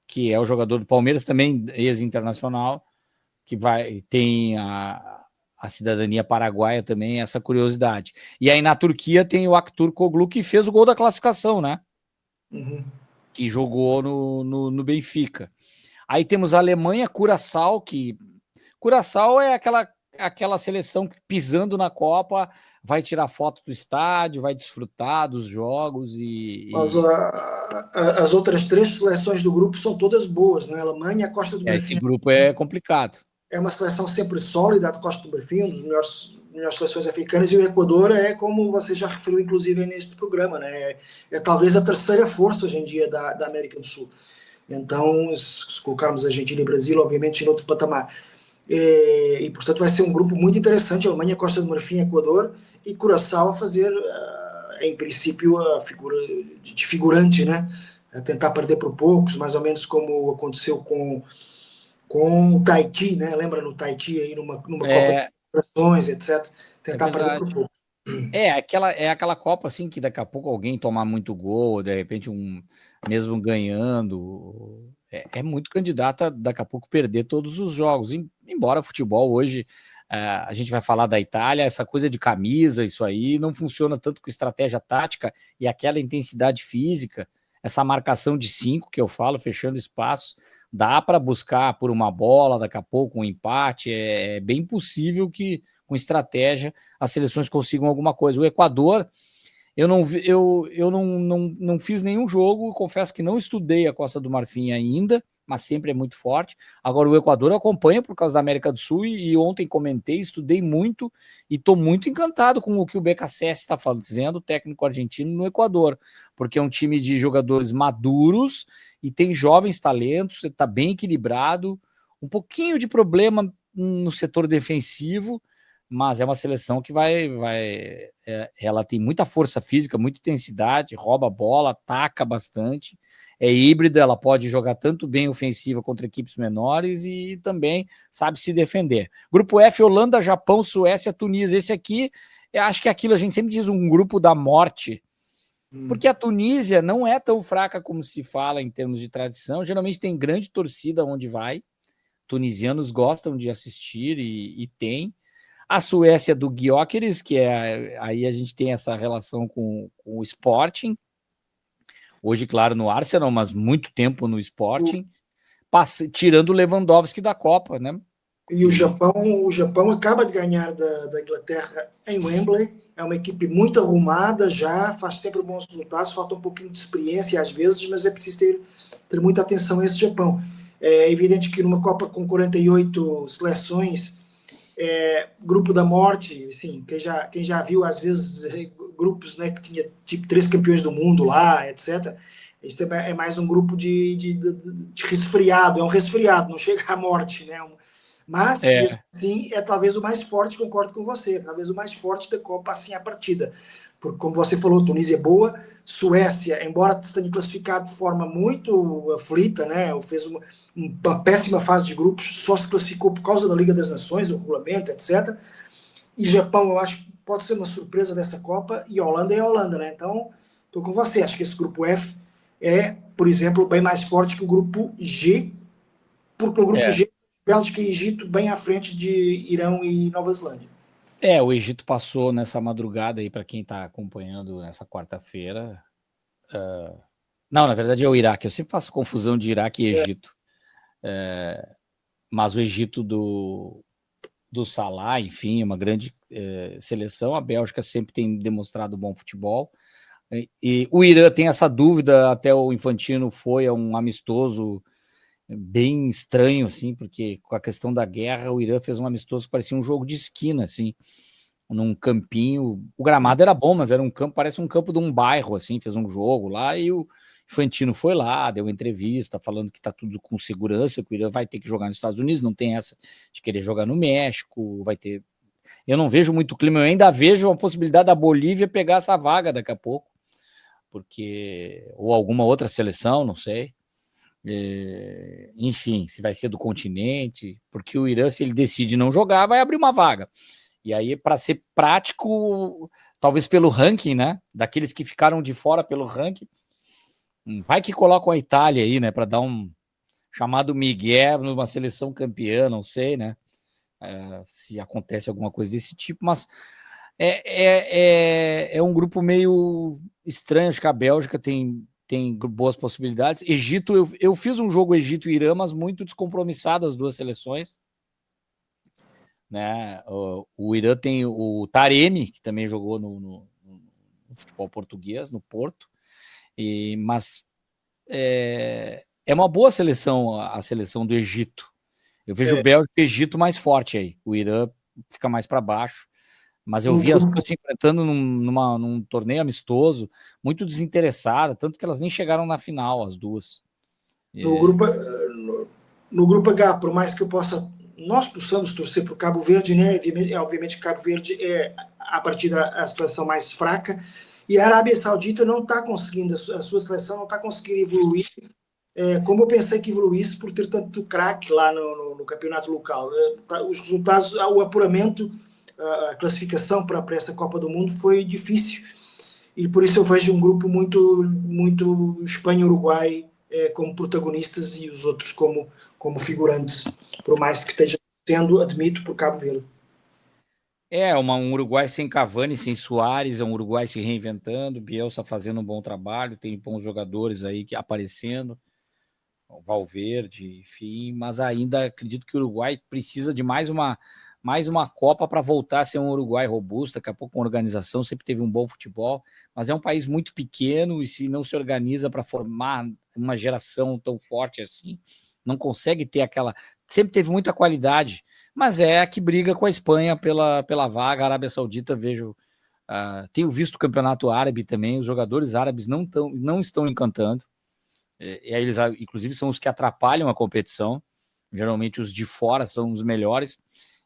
que é o jogador do Palmeiras, também ex-internacional, que tem a cidadania paraguaia também, essa curiosidade. E aí na Turquia tem o Aktürkoğlu, que fez o gol da classificação, né? Uhum. Que jogou no Benfica. Aí temos a Alemanha, Curaçao, que Curaçao é aquela seleção que pisando na Copa vai tirar foto do estádio, vai desfrutar dos jogos Mas as outras 3 seleções do grupo são todas boas, né? A Alemanha, a Costa do esse Marfim grupo é complicado. é uma seleção sempre sólida, a Costa do Marfim, uma das melhores seleções africanas, e o Equador é, como você já referiu, inclusive, neste programa, né? É talvez a terceira força hoje em dia da América do Sul. Então, se colocarmos Argentina e Brasil, obviamente, em outro patamar. E, portanto, vai ser um grupo muito interessante, Alemanha, Costa do Marfim, Equador e Curaçao a fazer, em princípio, a figura de figurante, né? A tentar perder por poucos, mais ou menos como aconteceu com o Tahiti, né? Lembra no Tahiti aí numa Copa de Confederações, etc. É Tentar perder por verdade. pouco. É aquela Copa assim que daqui a pouco alguém tomar muito gol, de repente mesmo ganhando, é muito candidata daqui a pouco perder todos os jogos. Embora o futebol hoje, a gente vai falar da Itália, essa coisa de camisa, isso aí não funciona tanto com estratégia tática e aquela intensidade física, essa marcação de 5 que eu falo, fechando espaços, dá para buscar por uma bola, daqui a pouco um empate, é bem possível que com estratégia as seleções consigam alguma coisa. O Equador, eu não fiz nenhum jogo, confesso que não estudei a Costa do Marfim ainda, mas sempre é muito forte. Agora, o Equador eu acompanho por causa da América do Sul e ontem comentei, estudei muito e estou muito encantado com o que o BKSS está fazendo, o técnico argentino no Equador, porque é um time de jogadores maduros e tem jovens talentos, está bem equilibrado, um pouquinho de problema no setor defensivo, mas é uma seleção que ela tem muita força física, muita intensidade, rouba a bola, ataca bastante, é híbrida, ela pode jogar tanto bem ofensiva contra equipes menores e também sabe se defender. Grupo F, Holanda, Japão, Suécia, Tunísia. Esse aqui, eu acho que é aquilo, a gente sempre diz um grupo da morte, porque a Tunísia não é tão fraca como se fala em termos de tradição, geralmente tem grande torcida onde vai, tunisianos gostam de assistir e tem. A Suécia do Gyökeres, que aí a gente tem essa relação com o Sporting, hoje, claro, no Arsenal, mas muito tempo no Sporting, tirando o Lewandowski da Copa, né? E o Japão acaba de ganhar da Inglaterra em Wembley, é uma equipe muito arrumada já, faz sempre bons resultados, falta um pouquinho de experiência às vezes, mas é preciso ter muita atenção a esse Japão. É evidente que numa Copa com 48 seleções, grupo da morte, assim, quem já viu às vezes grupos, né, que tinha tipo 3 campeões do mundo lá, etc. Isso é mais um grupo de resfriado, é um resfriado, não chega à morte, né? Mas, mesmo assim, é talvez o mais forte, concordo com você, talvez o mais forte da Copa, assim, a partida. Porque, como você falou, Tunísia é boa, Suécia, embora tenha classificado de forma muito aflita, né, fez uma péssima fase de grupos, só se classificou por causa da Liga das Nações, o regulamento, etc. E Japão, eu acho que pode ser uma surpresa dessa Copa, e Holanda é a Holanda, né? Então, estou com você, acho que esse grupo F é, por exemplo, bem mais forte que o grupo G, porque o grupo G, Bélgica e Egito, bem à frente de Irão e Nova Zelândia. O Egito passou nessa madrugada aí, para quem está acompanhando nessa quarta-feira, Não, na verdade é o Iraque. Eu sempre faço confusão de Iraque e Egito. Mas o Egito do Salah, enfim, é uma grande seleção. A Bélgica sempre tem demonstrado bom futebol. E o Irã tem essa dúvida, até o Infantino foi a um amistoso bem estranho, assim, porque com a questão da guerra, o Irã fez um amistoso que parecia um jogo de esquina, assim, num campinho. O gramado era bom, mas era um campo, parece um campo de um bairro, assim, fez um jogo lá e o Infantino foi lá, deu uma entrevista falando que tá tudo com segurança, que o Irã vai ter que jogar nos Estados Unidos, não tem essa de querer jogar no México, vai ter... Eu não vejo muito clima, eu ainda vejo a possibilidade da Bolívia pegar essa vaga daqui a pouco, porque... ou alguma outra seleção, não sei. Enfim, se vai ser do continente, porque o Irã, se ele decide não jogar, vai abrir uma vaga. E aí, para ser prático, talvez pelo ranking, né? Daqueles que ficaram de fora pelo ranking, vai que colocam a Itália aí, né? Para dar um chamado Miguel numa seleção campeã, não sei, né? Se acontece alguma coisa desse tipo, mas é um grupo meio estranho. Acho que a Bélgica tem boas possibilidades. Egito, eu fiz um jogo Egito e Irã, mas muito descompromissado as duas seleções. Né? O Irã tem o Taremi, que também jogou no futebol português, no Porto, mas é uma boa seleção, a seleção do Egito. Eu vejo o Bélgica e o Egito mais forte aí. O Irã fica mais para baixo. Mas eu vi as duas se enfrentando num torneio amistoso, muito desinteressada, tanto que elas nem chegaram na final, as duas. No grupo H, por mais que nós possamos torcer para o Cabo Verde, né? Obviamente que Cabo Verde é a partida a seleção mais fraca, e a Arábia Saudita não está conseguindo, a sua seleção não está conseguindo evoluir como eu pensei que evoluísse por ter tanto craque lá no campeonato local. Os resultados, o apuramento, a classificação para essa Copa do Mundo foi difícil, e por isso eu vejo um grupo muito Espanha e Uruguai como protagonistas e os outros como figurantes, por mais que esteja sendo, admito, por Cabo Verde. Um Uruguai sem Cavani, sem Suárez, é um Uruguai se reinventando, Bielsa fazendo um bom trabalho, tem bons jogadores aí que aparecendo, o Valverde, enfim, mas ainda acredito que o Uruguai precisa de mais uma Copa para voltar a ser um Uruguai robusto, daqui a pouco uma organização, sempre teve um bom futebol, mas é um país muito pequeno e se não se organiza para formar uma geração tão forte assim, não consegue ter aquela... Sempre teve muita qualidade, mas é a que briga com a Espanha pela vaga. A Arábia Saudita, vejo... tenho visto o campeonato árabe também, os jogadores árabes não estão encantando. Eles, inclusive, são os que atrapalham a competição. Geralmente os de fora são os melhores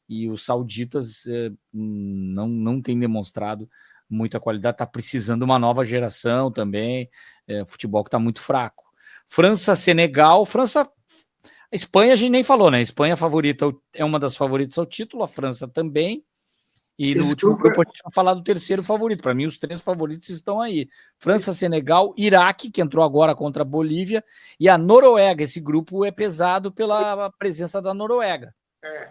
e os sauditas não têm demonstrado muita qualidade. Está precisando de uma nova geração também. Futebol que está muito fraco. França, Senegal. A Espanha a gente nem falou, né? A Espanha favorita, é uma das favoritas ao título, a França também. E no último grupo a gente vai falar do terceiro favorito. Para mim, os três favoritos estão aí. França, Senegal, Iraque, que entrou agora contra a Bolívia, e a Noruega. Esse grupo é pesado pela presença da Noruega.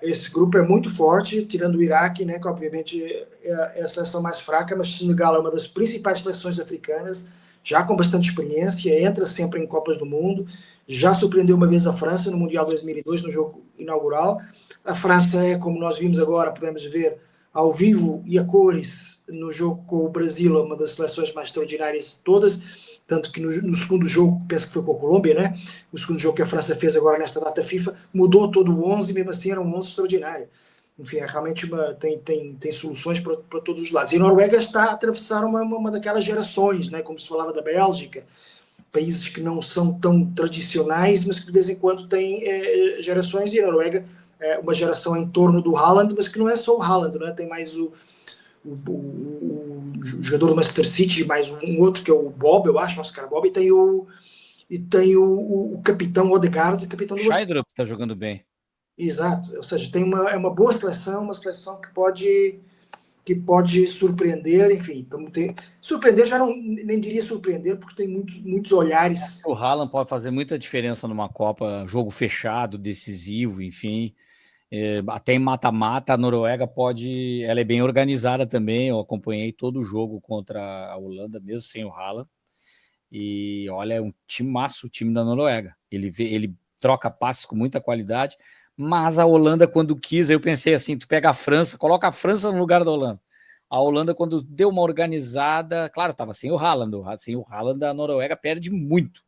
Esse grupo é muito forte, tirando o Iraque, né, que obviamente é a seleção mais fraca, mas o Senegal é uma das principais seleções africanas, já com bastante experiência, entra sempre em Copas do Mundo, já surpreendeu uma vez a França no Mundial 2002, no jogo inaugural. A França é, como nós vimos agora, podemos ver ao vivo e a cores no jogo com o Brasil, uma das seleções mais extraordinárias de todas, tanto que no segundo jogo, penso que foi com a Colômbia, né? O segundo jogo que a França fez agora nesta data FIFA, mudou todo o 11, mesmo assim era um 11 extraordinário. Enfim, é realmente tem soluções para todos os lados. E a Noruega está a atravessar uma daquelas gerações, né? Como se falava da Bélgica, países que não são tão tradicionais, mas que de vez em quando têm gerações, e a Noruega é uma geração em torno do Haaland, mas que não é só o Haaland, né? Tem mais o jogador do Manchester City, mais um outro que é o Bob, eu acho, nosso cara Bob, e tem o capitão Odegaard, capitão do Scheidrup está jogando bem. Exato, ou seja, é uma boa seleção, uma seleção que pode surpreender, enfim, surpreender já nem diria surpreender, porque tem muitos olhares. O Haaland pode fazer muita diferença numa Copa, jogo fechado, decisivo, enfim. Até em mata-mata, a Noruega ela é bem organizada também. Eu acompanhei todo o jogo contra a Holanda, mesmo sem o Haaland. E olha, é um timaço, o time da Noruega. Ele troca passes com muita qualidade, mas a Holanda, quando quis, eu pensei assim: tu pega a França, coloca a França no lugar da Holanda. A Holanda, quando deu uma organizada, claro, estava sem o Haaland, sem o Haaland, a Noruega perde muito.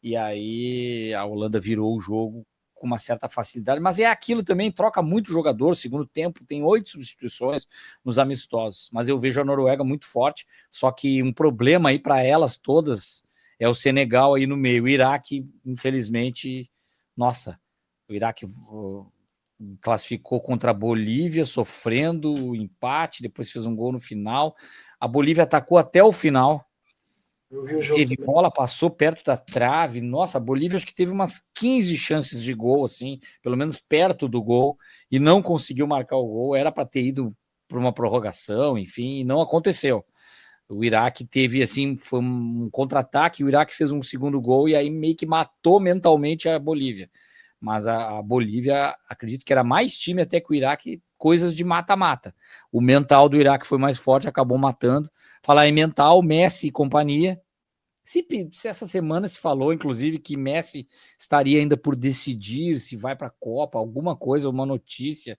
E aí a Holanda virou o jogo com uma certa facilidade, mas é aquilo também, troca muito jogador, segundo tempo, tem 8 substituições nos amistosos, mas eu vejo a Noruega muito forte, só que um problema aí para elas todas é o Senegal aí no meio, o Iraque, infelizmente, nossa, o Iraque classificou contra a Bolívia, sofrendo o empate, depois fez um gol no final, a Bolívia atacou até o final, Eu vi o jogo teve também. bola, passou perto da trave. Nossa, a Bolívia acho que teve umas 15 chances de gol, assim, pelo menos perto do gol, e não conseguiu marcar o gol. Era para ter ido para uma prorrogação, enfim, e não aconteceu. O Iraque teve, assim, foi um contra-ataque, o Iraque fez um segundo gol e aí meio que matou mentalmente a Bolívia. Mas a Bolívia, acredito que era mais time até que o Iraque, coisas de mata-mata. O mental do Iraque foi mais forte, acabou matando. Falar em mental, Messi e companhia, se essa semana se falou, inclusive, que Messi estaria ainda por decidir se vai para a Copa, alguma coisa, uma notícia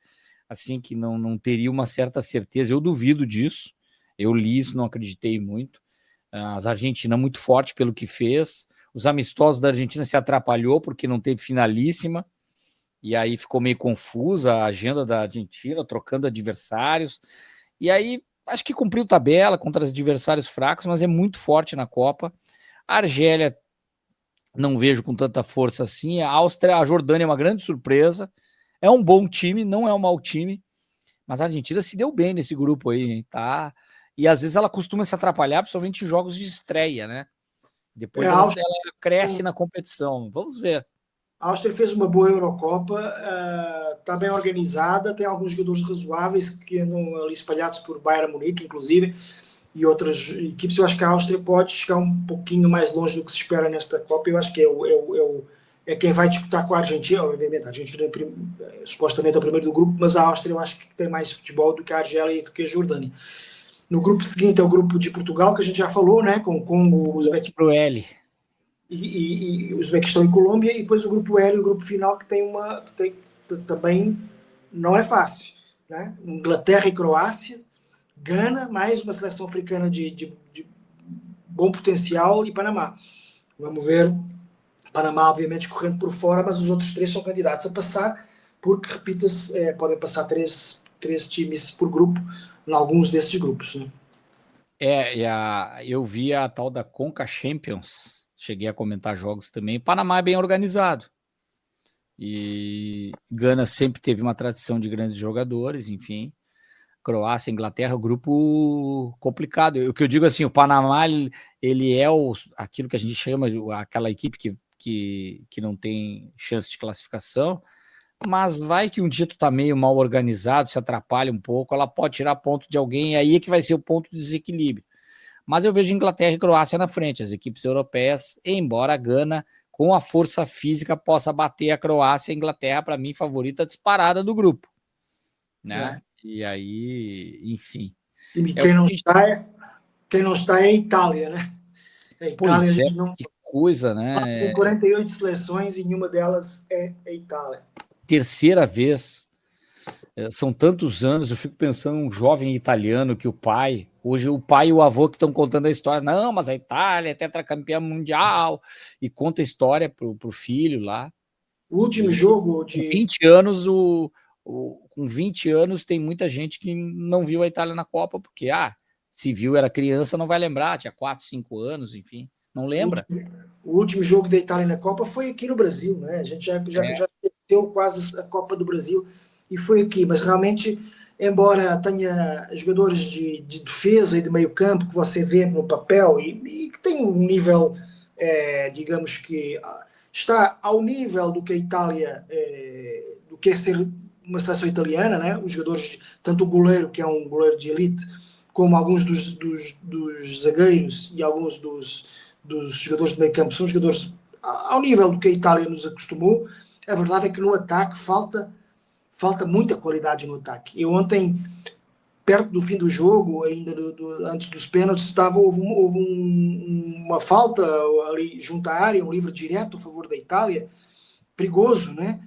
assim que não teria uma certa certeza. Eu duvido disso. Eu li isso, não acreditei muito. As Argentina muito forte pelo que fez. Os amistosos da Argentina se atrapalhou porque não teve finalíssima. E aí ficou meio confusa a agenda da Argentina, trocando adversários. E aí acho que cumpriu tabela contra os adversários fracos, mas é muito forte na Copa. A Argélia não vejo com tanta força assim. A Áustria, a Jordânia é uma grande surpresa. É um bom time, não é um mau time, mas a Argentina se deu bem nesse grupo aí, hein? Tá? E às vezes ela costuma se atrapalhar, principalmente em jogos de estreia, né? Depois A Áustria, ela cresce na competição. Vamos ver. a Áustria fez uma boa Eurocopa, está bem organizada, tem alguns jogadores razoáveis que andam ali espalhados por Bayern Munique, inclusive, e outras equipes. Eu acho que a Áustria pode chegar um pouquinho mais longe do que se espera nesta Copa. Eu acho que é quem vai disputar com a Argentina. Obviamente, a Argentina supostamente é o primeiro do grupo, mas a Áustria eu acho que tem mais futebol do que a Argélia e do que a Jordânia. No grupo seguinte é o grupo de Portugal, que a gente já falou, né, com o Congo, o Pro L. e Uzbequistão e Colômbia, e depois o grupo L, o grupo final, que também não é fácil. Né? Inglaterra e Croácia, Gana, mais uma seleção africana de bom potencial, e Panamá. Vamos ver, Panamá obviamente correndo por fora, mas os outros três são candidatos a passar, porque, repita-se, podem passar três times por grupo, em alguns desses grupos. Né? Eu vi a tal da Conca Champions, cheguei a comentar jogos também. Panamá é bem organizado. E Gana sempre teve uma tradição de grandes jogadores, enfim. Croácia, Inglaterra, grupo complicado. O que eu digo assim, o Panamá, ele é aquilo que a gente chama, aquela equipe que não tem chance de classificação, mas vai que um dia tu tá meio mal organizado, se atrapalha um pouco, ela pode tirar ponto de alguém, e aí é que vai ser o ponto de desequilíbrio. Mas eu vejo Inglaterra e Croácia na frente, as equipes europeias, embora a Gana, com a força física, possa bater a Croácia e a Inglaterra, para mim, favorita disparada do grupo. Né? E aí, enfim. E É o que a gente... quem não está é a Itália, né? A Itália, a Pois é, gente não que coisa, né? tem 48 seleções e nenhuma delas é a Itália. Terceira vez, são tantos anos, eu fico pensando um jovem italiano que hoje o pai e o avô que estão contando a história, não, mas a Itália é tetracampeã mundial, e conta a história pro filho lá. O último E jogo com de 20 anos, com 20 anos, tem muita gente que não viu a Itália na Copa, porque, se viu, era criança, não vai lembrar, tinha 4, 5 anos, enfim, não lembra. O último jogo da Itália na Copa foi aqui no Brasil, né? A gente já esqueceu quase a Copa do Brasil e foi aqui, mas realmente, embora tenha jogadores de defesa e de meio campo que você vê no papel e que tem um nível, digamos que está ao nível do que a Itália, do que é ser uma seleção italiana, né? Os jogadores, tanto o goleiro, que é um goleiro de elite, como alguns dos zagueiros e alguns dos jogadores de meio campo são jogadores ao nível do que a Itália nos acostumou. A verdade é que no ataque falta muita qualidade no ataque. Eu ontem perto do fim do jogo, ainda antes dos pênaltis, houve uma falta ali junto à área, um livre direto a favor da Itália, perigoso, né?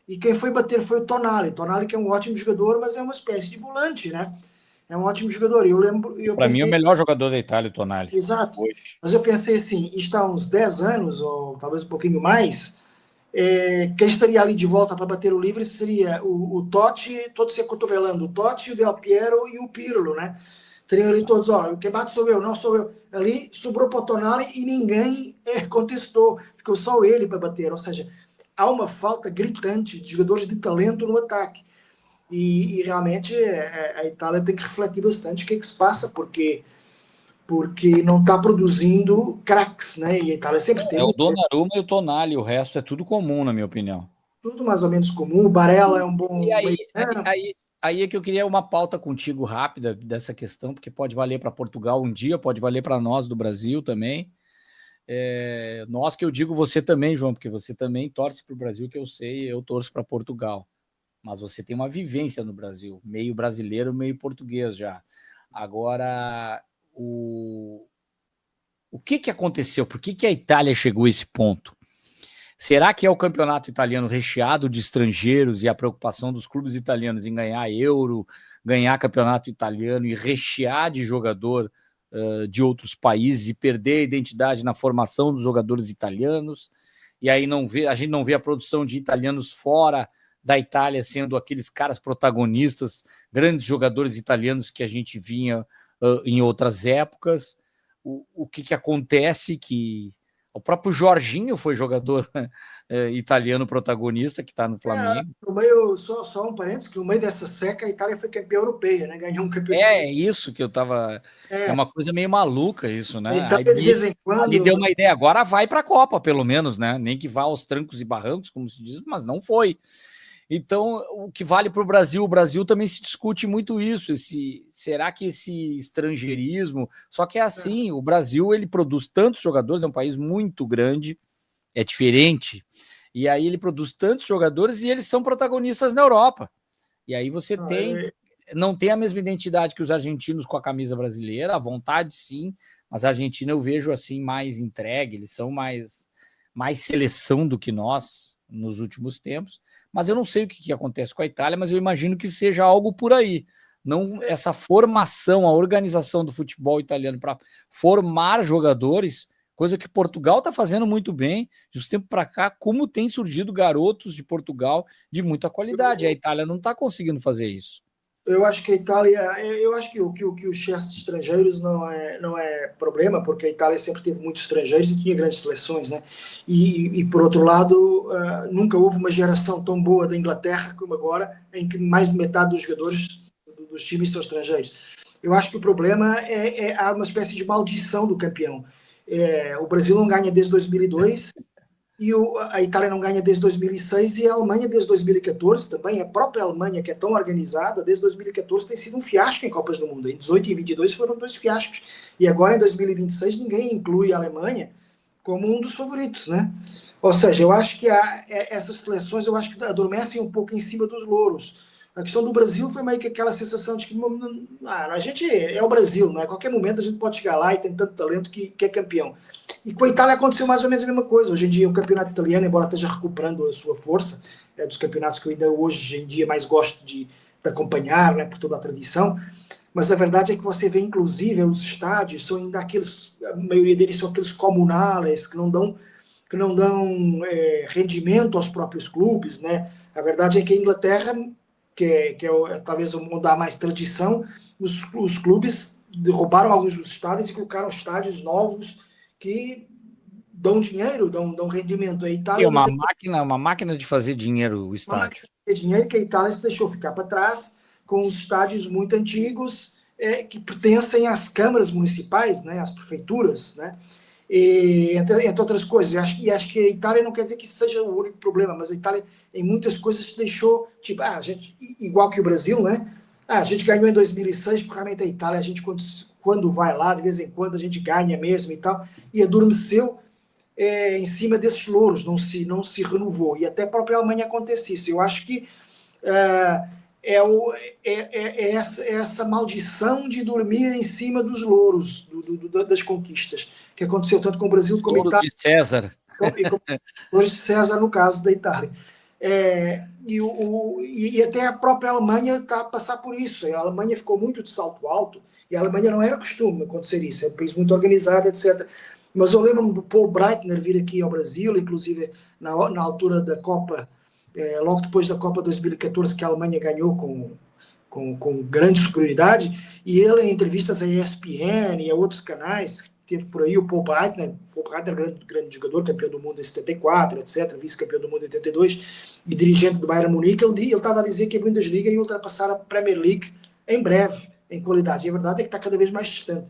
E quem foi bater foi o Tonali. Tonali, que é um ótimo jogador, mas é uma espécie de volante, né? É um ótimo jogador. Eu Para mim, é o pensei, melhor jogador da Itália, o Tonali, exato, hoje. mas eu pensei assim, isto há uns 10 anos, ou talvez um pouquinho mais, quem estaria ali de volta para bater o livre seria o Totti, todos se acotovelando, o Totti, o Del Piero e o Pirlo, né? Teriam ali todos, ó, quem bate sou eu, não sou eu. Ali sobrou para o Tonali e ninguém contestou, ficou só ele para bater, ou seja, há uma falta gritante de jogadores de talento no ataque. E realmente a Itália tem que refletir bastante o que é que se passa, porque não está produzindo craques, né? E a Itália sempre É teve o Donnarumma e o Tonali, o resto é tudo comum, na minha opinião. tudo mais ou menos comum. O Barella é um E bom aí, meio campo. aí é que eu queria uma pauta contigo rápida dessa questão, porque pode valer para Portugal um dia, pode valer para nós do Brasil também. Nós que eu digo você também, João, porque você também torce para o Brasil, que eu sei, eu torço para Portugal. Mas você tem uma vivência no Brasil, meio brasileiro, meio português já. Agora, o que aconteceu? Por que a Itália chegou a esse ponto? Será que é o campeonato italiano recheado de estrangeiros e a preocupação dos clubes italianos em ganhar euro, ganhar campeonato italiano e rechear de jogador de outros países e perder a identidade na formação dos jogadores italianos? E aí a gente não vê a produção de italianos fora da Itália sendo aqueles caras protagonistas, grandes jogadores italianos que a gente vinha em outras épocas. O que acontece que o próprio Jorginho foi jogador italiano protagonista que está no Flamengo. No meio, só um parênteses, que no meio dessa seca a Itália foi campeã europeia, né? Ganhou um campeonato. É isso que eu tava. É uma coisa meio maluca isso, A né? Itália, de vez em Ali deu quando. uma ideia. Agora vai para a Copa, pelo menos, né? Nem que vá aos trancos e barrancos, como se diz, mas não foi. Então, o que vale para o Brasil também se discute muito isso. Será que esse estrangeirismo? Só que é assim, o Brasil ele produz tantos jogadores, é um país muito grande, é diferente. E aí ele produz tantos jogadores e eles são protagonistas na Europa. E aí você não tem a mesma identidade que os argentinos com a camisa brasileira, à vontade sim, mas a Argentina eu vejo assim mais entregue, eles são mais seleção do que nós nos últimos tempos, mas eu não sei o que acontece com a Itália, mas eu imagino que seja algo por aí. Não essa formação, a organização do futebol italiano para formar jogadores, coisa que Portugal está fazendo muito bem, de uns tempos para cá, como tem surgido garotos de Portugal de muita qualidade. A Itália não está conseguindo fazer isso. Eu acho que a Itália, eu acho que o excesso de estrangeiros não é problema, porque a Itália sempre teve muitos estrangeiros e tinha grandes seleções, né? E por outro lado, nunca houve uma geração tão boa da Inglaterra como agora, em que mais de metade dos jogadores dos times são estrangeiros. Eu acho que o problema há uma espécie de maldição do campeão. O Brasil não ganha desde 2002 e a Itália não ganha desde 2006 e a Alemanha desde 2014 também. A própria Alemanha, que é tão organizada, desde 2014 tem sido um fiasco em Copas do Mundo. Em 18 e 22 foram dois fiascos. E agora, em 2026, ninguém inclui a Alemanha como um dos favoritos, né? Ou seja, eu acho que essas seleções, eu acho que adormecem um pouco em cima dos louros. A questão do Brasil foi meio que aquela sensação de que a gente é o Brasil, né? A qualquer momento a gente pode chegar lá e tem tanto talento que é campeão. E com a Itália aconteceu mais ou menos a mesma coisa. Hoje em dia, o campeonato italiano, embora esteja recuperando a sua força, é dos campeonatos que eu ainda hoje em dia mais gosto de acompanhar, né, por toda a tradição, mas a verdade é que você vê, inclusive, os estádios são ainda aqueles, a maioria deles são aqueles comunais que não dão rendimento aos próprios clubes, né? A verdade é que a Inglaterra, talvez onde há mais tradição, os clubes derrubaram alguns dos estádios e colocaram estádios novos que dão dinheiro, dão rendimento. A Sim, Itália ainda tem uma máquina de fazer dinheiro o uma máquina estádio. de dinheiro que a Itália se deixou ficar para trás com os estádios muito antigos que pertencem às câmaras municipais, né, às prefeituras, né? E, entre outras coisas, acho que a Itália não quer dizer que isso seja o único problema, mas a Itália em muitas coisas se deixou, tipo, a gente, igual que o Brasil, né? A gente ganhou em 2006, porque realmente a Itália, a gente quando vai lá, de vez em quando a gente ganha mesmo e tal, e adormeceu em cima desses louros, não se renovou. E até a própria Alemanha acontece isso. Eu acho que essa maldição de dormir em cima dos louros das conquistas, que aconteceu tanto com o Brasil como a Touro Itália, de César. e com o César, no caso da Itália. E até a própria Alemanha está a passar por isso. A Alemanha ficou muito de salto alto, e a Alemanha não era costume acontecer isso, é um país muito organizado, etc. Mas eu lembro-me do Paul Breitner vir aqui ao Brasil, inclusive na altura da Copa, logo depois da Copa 2014, que a Alemanha ganhou com grande superioridade, e ele, em entrevistas à ESPN e a outros canais, teve por aí o Paul Breitner, grande jogador, campeão do mundo em 74, etc., vice-campeão do mundo em 82, e dirigente do Bayern Munique, ele estava a dizer que a Bundesliga ia ultrapassar a Premier League em breve, em qualidade. E a verdade é que está cada vez mais distante.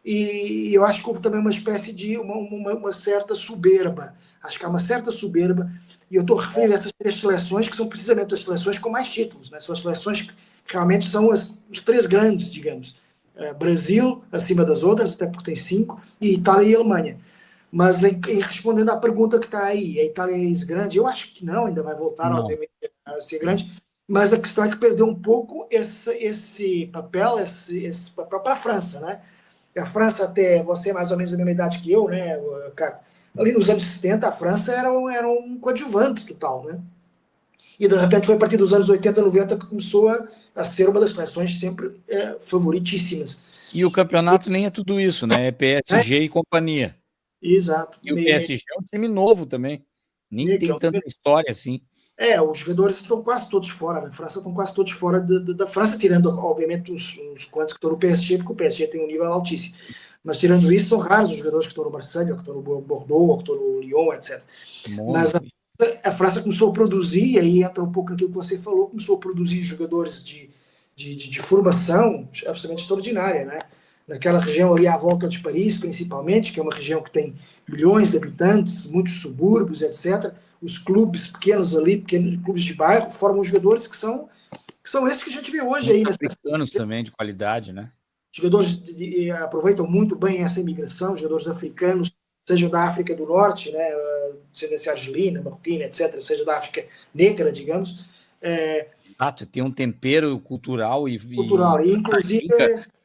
E eu acho que houve também uma espécie de uma certa soberba. Acho que há uma certa soberba, e eu estou a referir a essas três seleções, que são precisamente as seleções com mais títulos, né? São as seleções que realmente são os três grandes, digamos. Brasil, acima das outras, até porque tem 5, e Itália e Alemanha. Mas respondendo à pergunta que está aí, a Itália é grande? Eu acho que não, ainda vai voltar, Não. obviamente, a ser grande, mas a questão é que perdeu um pouco esse papel para a França, né? A França, até você mais ou menos da mesma idade que eu, né, Caco? Ali nos anos 70, a França era um coadjuvante total, né? E de repente foi a partir dos anos 80, 90 que começou a ser uma das seleções sempre favoritíssimas. E o campeonato nem é tudo isso, né? É PSG e companhia. Exato. E o PSG é um time novo também. Nem tem tanta história assim. Os jogadores estão quase todos fora. Na França estão quase todos fora da França, tirando, obviamente, uns quantos que estão no PSG, porque o PSG tem um nível altíssimo. Mas tirando isso, são raros os jogadores que estão no Marseille, ou que estão no Bordeaux, ou que estão no Lyon, etc. Mas a França começou a produzir, e aí entra um pouco naquilo que você falou, começou a produzir jogadores de formação absolutamente extraordinária, né? Naquela região ali à volta de Paris, principalmente, que é uma região que tem milhões de habitantes, muitos subúrbios, etc. Os clubes pequenos ali, pequenos clubes de bairro, formam jogadores que são esses que a gente vê hoje aí. Africanos também, de qualidade, né? Jogadores aproveitam muito bem essa imigração, jogadores africanos, sejam da África do Norte, né, descendência argelina, marroquina, etc., seja da África negra, digamos. Exato, tem um tempero cultural cultural, e inclusive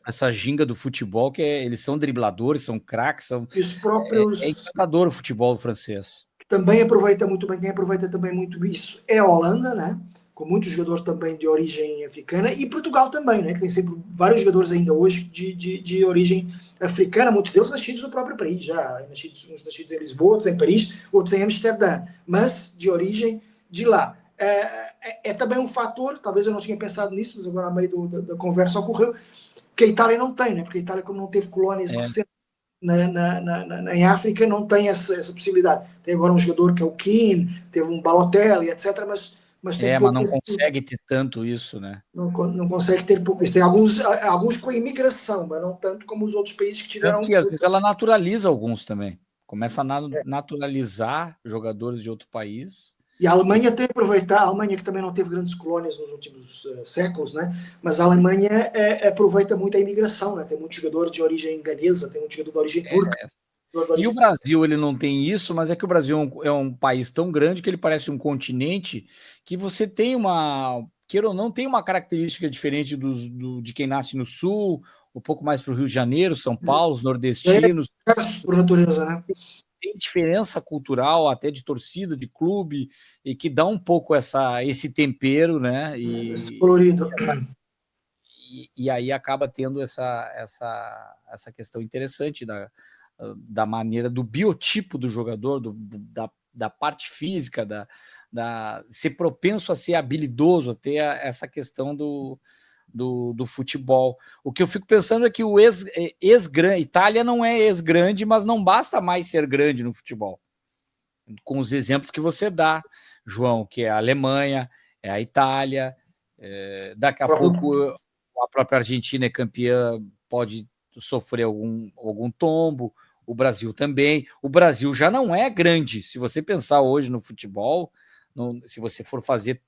essa ginga do futebol, que eles são dribladores, são craques, os próprios. É encantador o futebol francês. Também aproveita muito bem, quem aproveita também muito isso é a Holanda, né? Com muitos jogadores também de origem africana, e Portugal também, né? Que tem sempre vários jogadores ainda hoje de origem africana, muitos deles nascidos no próprio país, já uns nascidos em Lisboa, outros em Paris, outros em Amsterdã, mas de origem de lá. É também um fator, talvez eu não tinha pensado nisso, mas agora a meio da conversa ocorreu, que a Itália não tem, né? Porque a Itália, como não teve colónias recentes em África, não tem essa possibilidade. Tem agora um jogador que é o Keane, teve um Balotelli, etc., mas tem pouco. Mas não consegue ter tanto isso, né? Não consegue ter pouco isso. Tem alguns com a imigração, mas não tanto como os outros países que tiveram. Tanto que às vezes ela naturaliza alguns também. Começa a naturalizar jogadores de outro país. E a Alemanha tem aproveitado, a Alemanha que também não teve grandes colónias nos últimos séculos, né? Mas a Alemanha aproveita muito a imigração, né? Tem muito jogador de origem ganesa, tem muito jogador de origem turca. E o Brasil, ele não tem isso, mas é que o Brasil é um país tão grande que ele parece um continente que você tem queira ou não, tem uma característica diferente de quem nasce no Sul, um pouco mais para o Rio de Janeiro, São Paulo, os nordestinos. Por natureza, né? Tem diferença cultural, até de torcida, de clube, e que dá um pouco esse tempero, né? Esse colorido. E aí acaba tendo essa questão interessante da maneira, do biotipo do jogador, da parte física, ser propenso a ser habilidoso, a ter essa questão do futebol. O que eu fico pensando é que o ex-grande, Itália não é ex-grande, mas não basta mais ser grande no futebol. Com os exemplos que você dá, João, que é a Alemanha, é a Itália, daqui a pouco a própria Argentina é campeã, pode sofrer algum tombo, o Brasil também. O Brasil já não é grande. Se você pensar hoje no futebol, se você for fazer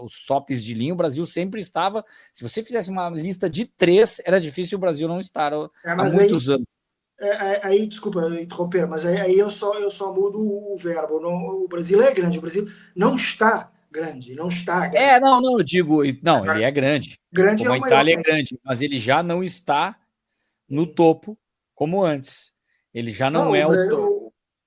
os tops de linha, o Brasil sempre estava. Se você fizesse uma lista de 3, era difícil o Brasil não estar há muitos anos. Aí, desculpa interromper, mas aí eu só mudo o verbo. O Brasil é grande, o Brasil não está grande, não está grande. Não, eu digo, não, ele é grande. Grande é Como a o maior, Itália é né? grande, mas ele já não está no topo como antes. Ele já não Não, é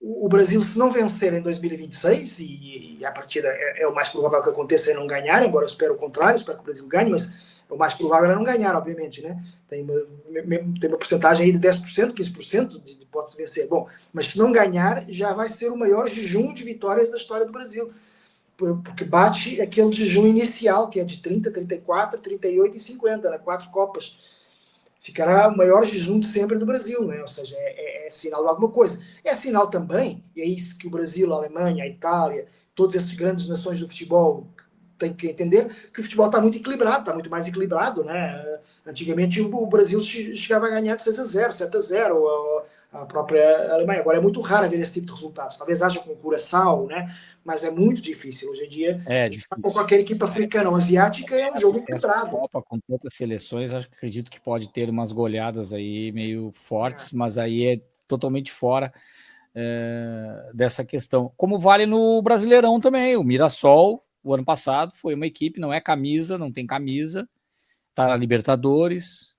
o Brasil, se não vencer em 2026, e a partida é o mais provável que aconteça, é não ganhar, embora eu espero o contrário, espero que o Brasil ganhe, mas o mais provável é não ganhar, obviamente, né? Tem uma porcentagem aí de 10%, 15% de hipótese de vencer. Bom, mas se não ganhar, já vai ser o maior jejum de vitórias da história do Brasil, porque bate aquele jejum inicial, que é de 30, 34, 38 e 50, né? 4 Copas. Ficará o maior jejum de sempre do Brasil, né? Ou seja, é sinal de alguma coisa. É sinal também, e é isso que o Brasil, a Alemanha, a Itália, todas essas grandes nações do futebol têm que entender, que o futebol está muito equilibrado, está muito mais equilibrado, né? Antigamente o Brasil chegava a ganhar de 6-0, 7-0, a própria Alemanha. Agora é muito raro ver esse tipo de resultados. Talvez haja com o Curaçao, né? Mas é muito difícil. Hoje em dia, com difícil. qualquer equipe africana ou asiática, é um jogo Essa equilibrado. Copa, com tantas seleções, acredito que pode ter umas goleadas aí meio fortes, mas aí é totalmente fora dessa questão. Como vale no Brasileirão também. O Mirassol, o ano passado, foi uma equipe, não é camisa, não tem camisa, tá na Libertadores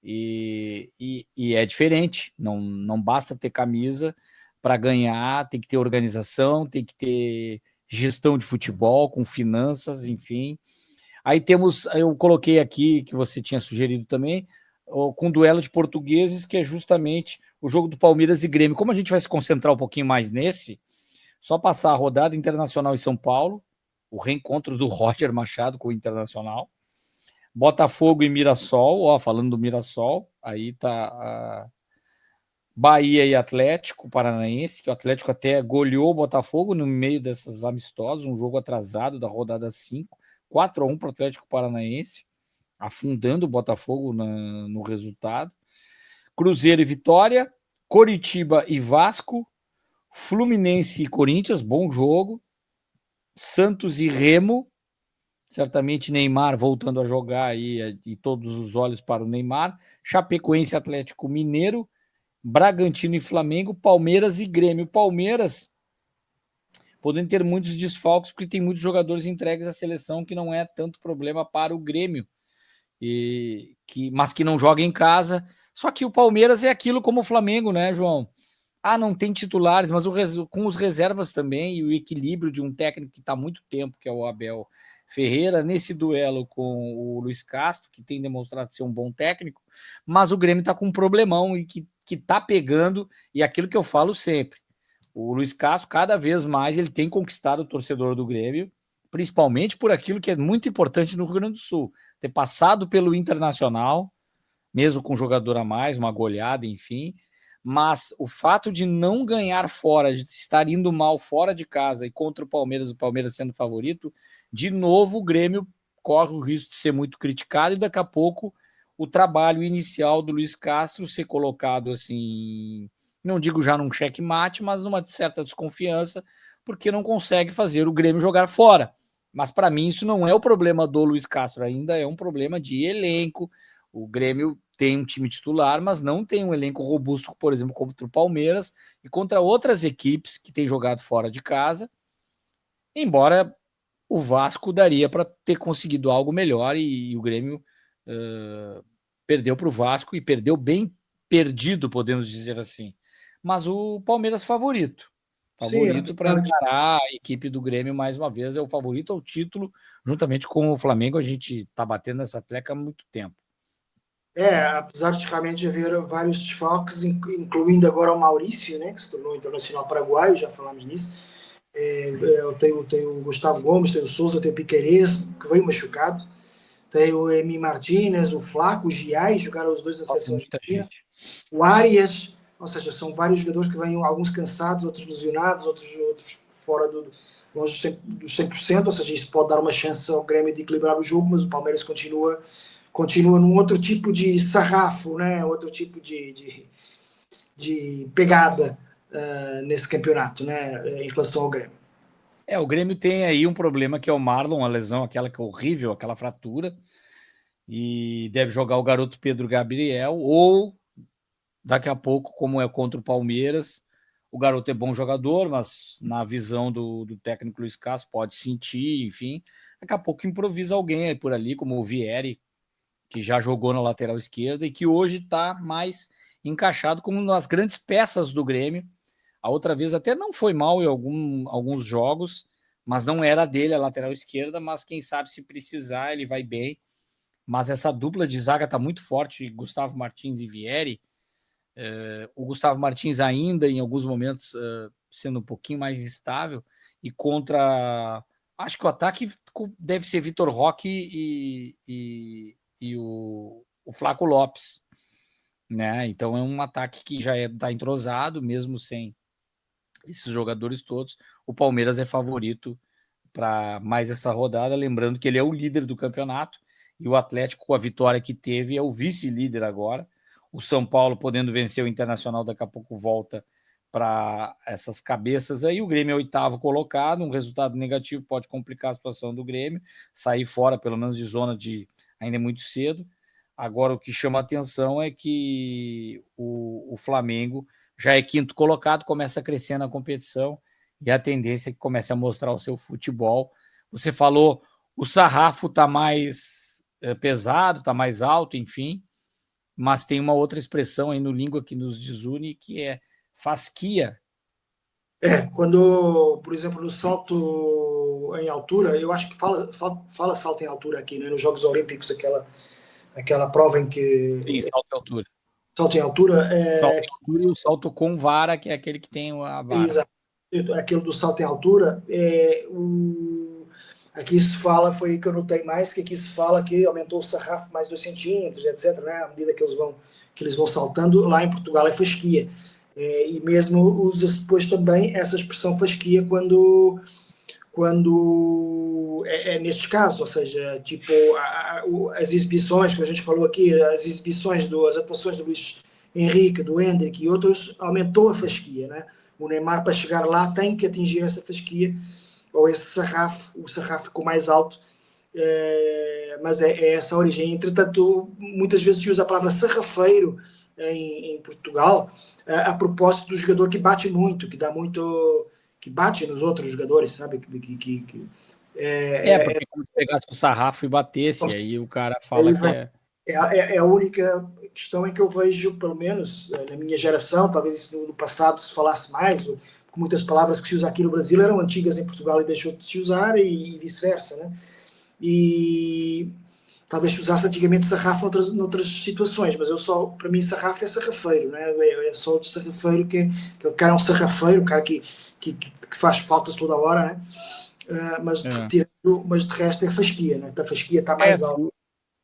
e é diferente. Não basta ter camisa para ganhar, tem que ter organização, tem que ter gestão de futebol, com finanças, enfim. Aí temos, eu coloquei aqui, que você tinha sugerido também, com duelo de portugueses, que é justamente o jogo do Palmeiras e Grêmio. Como a gente vai se concentrar um pouquinho mais nesse, só passar a rodada Internacional em São Paulo, o reencontro do Roger Machado com o Internacional, Botafogo e Mirassol, falando do Mirassol, aí tá Bahia e Atlético Paranaense, que o Atlético até goleou o Botafogo no meio dessas amistosas, um jogo atrasado da rodada 5, 4-1 para o Atlético Paranaense, afundando o Botafogo no resultado. Cruzeiro e Vitória, Coritiba e Vasco, Fluminense e Corinthians, bom jogo. Santos e Remo, certamente Neymar voltando a jogar aí, e todos os olhos para o Neymar. Chapecoense Atlético Mineiro, Bragantino e Flamengo, Palmeiras e Grêmio. Palmeiras podendo ter muitos desfalques, porque tem muitos jogadores entregues à seleção, que não é tanto problema para o Grêmio, mas que não joga em casa. Só que o Palmeiras é aquilo como o Flamengo, né, João? Não tem titulares, mas com os reservas também, e o equilíbrio de um técnico que está há muito tempo, que é o Abel Ferreira, nesse duelo com o Luiz Castro, que tem demonstrado ser um bom técnico, mas o Grêmio está com um problemão e que está pegando, e aquilo que eu falo sempre, o Luiz Castro, cada vez mais, ele tem conquistado o torcedor do Grêmio, principalmente por aquilo que é muito importante no Rio Grande do Sul, ter passado pelo Internacional, mesmo com um jogador a mais, uma goleada, enfim, mas o fato de não ganhar fora, de estar indo mal fora de casa e contra o Palmeiras sendo favorito, de novo o Grêmio corre o risco de ser muito criticado e daqui a pouco o trabalho inicial do Luiz Castro ser colocado assim, não digo já num checkmate, mas numa certa desconfiança, porque não consegue fazer o Grêmio jogar fora. Mas para mim isso não é o problema do Luiz Castro, ainda é um problema de elenco. O Grêmio tem um time titular, mas não tem um elenco robusto, por exemplo, contra o Palmeiras e contra outras equipes que têm jogado fora de casa, embora o Vasco daria para ter conseguido algo melhor e o Grêmio perdeu para o Vasco e perdeu bem perdido, podemos dizer assim. Mas o Palmeiras favorito Sim, para encarar a equipe do Grêmio mais uma vez, é o favorito ao título, juntamente com o Flamengo. A gente está batendo nessa tecla há muito tempo. Apesar de realmente haver vários desfalques, incluindo agora o Maurício, né, que se tornou internacional paraguaio, já falamos nisso. Eu tenho o Gustavo Gomes, tenho o Souza, tenho o Piquerez, que veio machucado. Tem o Emi Martínez, o Flaco, o Giai, jogaram os dois na seleção argentina. O Arias, ou seja, são vários jogadores que vêm, alguns cansados, outros lesionados, outros fora longe dos 100%, ou seja, isso pode dar uma chance ao Grêmio de equilibrar o jogo, mas o Palmeiras continua num outro tipo de sarrafo, né? Outro tipo de pegada nesse campeonato, né? Em relação ao Grêmio. O Grêmio tem aí um problema que é o Marlon, a lesão, aquela que é horrível, aquela fratura, e deve jogar o garoto Pedro Gabriel, ou daqui a pouco, como é contra o Palmeiras, o garoto é bom jogador, mas na visão do técnico Luiz Castro pode sentir, enfim, daqui a pouco improvisa alguém aí por ali, como o Vieri, que já jogou na lateral esquerda e que hoje está mais encaixado como uma das grandes peças do Grêmio. A outra vez até não foi mal em alguns jogos, mas não era dele a lateral esquerda, mas quem sabe se precisar ele vai bem. Mas essa dupla de zaga está muito forte, Gustavo Martins e Vieri. O Gustavo Martins ainda em alguns momentos sendo um pouquinho mais estável, e contra, acho que o ataque deve ser Vitor Roque e o Flaco Lopes, né? Então é um ataque que já está entrosado, mesmo sem esses jogadores todos. O Palmeiras é favorito para mais essa rodada, lembrando que ele é o líder do campeonato e o Atlético, com a vitória que teve, é o vice-líder agora. O São Paulo, podendo vencer o Internacional, daqui a pouco volta para essas cabeças aí. O Grêmio é oitavo colocado, um resultado negativo pode complicar a situação do Grêmio, sair fora pelo menos de zona de ainda é muito cedo. Agora o que chama a atenção é que o Flamengo já é quinto colocado, começa a crescer na competição e a tendência é que comece a mostrar o seu futebol. Você falou, o sarrafo está mais pesado, está mais alto, enfim, mas tem uma outra expressão aí no língua que nos desune, que é fasquia. Quando, por exemplo, no salto em altura, eu acho que fala salto em altura aqui, né? Nos Jogos Olímpicos, aquela prova em que... Sim, salto em altura. Salto em altura. Salto em altura e o salto com vara, que é aquele que tem a vara. Exato. Aquilo do salto em altura, aqui se fala, foi aí que eu notei mais, que aqui se fala que aumentou o sarrafo mais 2 centímetros, etc., né? À medida que eles vão saltando. Lá em Portugal é fasquia. E mesmo usa-se depois também essa expressão fasquia quando nestes casos, ou seja, tipo as exibições que a gente falou aqui, as exibições, as atuações do Luís Henrique, do Hendrick e outros, aumentou a fasquia, né? O Neymar, para chegar lá, tem que atingir essa fasquia, ou esse sarrafo, o sarrafo ficou mais alto, mas é essa a origem. Entretanto, muitas vezes se usa a palavra sarrafeiro em Portugal, a propósito do jogador que bate muito, que dá muito, que bate nos outros jogadores, sabe? Porque como se pegasse o sarrafo e batesse, aí o cara fala que é... É a única questão em que eu vejo, pelo menos na minha geração, talvez isso no passado se falasse mais, porque muitas palavras que se usam aqui no Brasil eram antigas em Portugal e deixou de se usar, e vice-versa, né? E talvez se usasse antigamente sarrafo noutras situações, mas para mim sarrafo é sarrafeiro, né? É só de sarrafeiro, aquele cara é um sarrafeiro, o cara que faz faltas toda hora, né? Mas de resto é fasquia, né? A fasquia está mais alta.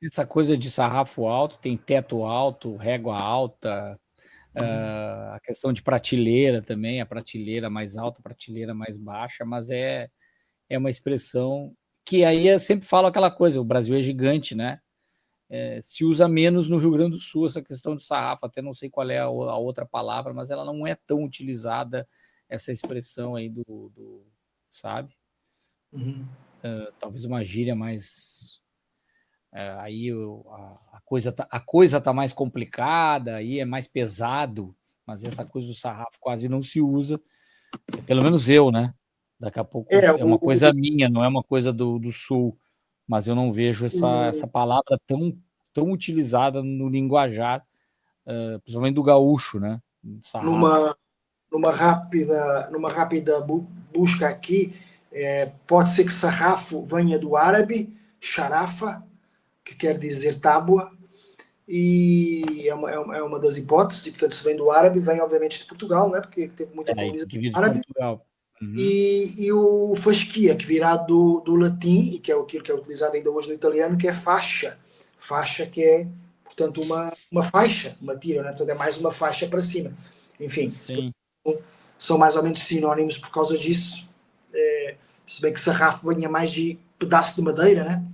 Essa coisa de sarrafo alto, tem teto alto, régua alta, a questão de prateleira também, a prateleira mais alta, a prateleira mais baixa, mas é uma expressão que aí eu sempre falo aquela coisa, o Brasil é gigante, né? Se usa menos no Rio Grande do Sul essa questão de sarrafo, até não sei qual é a outra palavra, mas ela não é tão utilizada, essa expressão aí sabe? Talvez uma gíria mais... aí a coisa tá mais complicada, aí é mais pesado, mas essa coisa do sarrafo quase não se usa, pelo menos eu, né? Daqui a pouco é uma coisa minha, não é uma coisa do Sul, mas eu não vejo essa palavra tão utilizada no linguajar, principalmente do gaúcho, né? Sarrafo. Numa rápida busca aqui, pode ser que sarrafo venha do árabe, sharafa, que quer dizer tábua, e é uma das hipóteses, e portanto se vem do árabe, vem obviamente de Portugal, né, porque teve muita colonização árabe. E o fasquia, que virá do latim, e que é aquilo que é utilizado ainda hoje no italiano, que é faixa, que é, portanto, uma faixa, uma tira, né? Portanto, é mais uma faixa para cima. Enfim, sim, são mais ou menos sinónimos por causa disso, se bem que sarrafo venha mais de pedaço de madeira, né?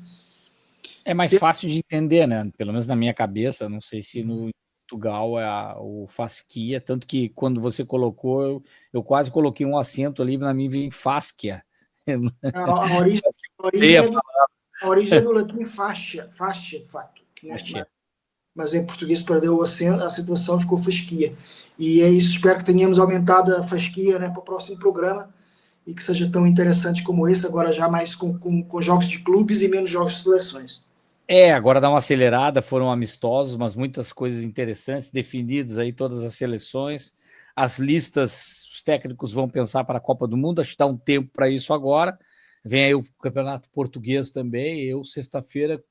É mais fácil de entender, né? Pelo menos na minha cabeça, não sei se no Portugal é o fasquia, tanto que quando você colocou, eu quase coloquei um acento ali, na minha vem fasquia. A origem é do latim faixa, de fato. Né? mas em Português perdeu a situação, ficou fasquia. E é isso, espero que tenhamos aumentado a fasquia, né, para o próximo programa e que seja tão interessante como esse, agora já mais com jogos de clubes e menos jogos de seleções. Agora dá uma acelerada, foram amistosos, mas muitas coisas interessantes, definidas aí todas as seleções, as listas, os técnicos vão pensar para a Copa do Mundo, acho que dá um tempo para isso agora, vem aí o Campeonato Português também, eu sexta-feira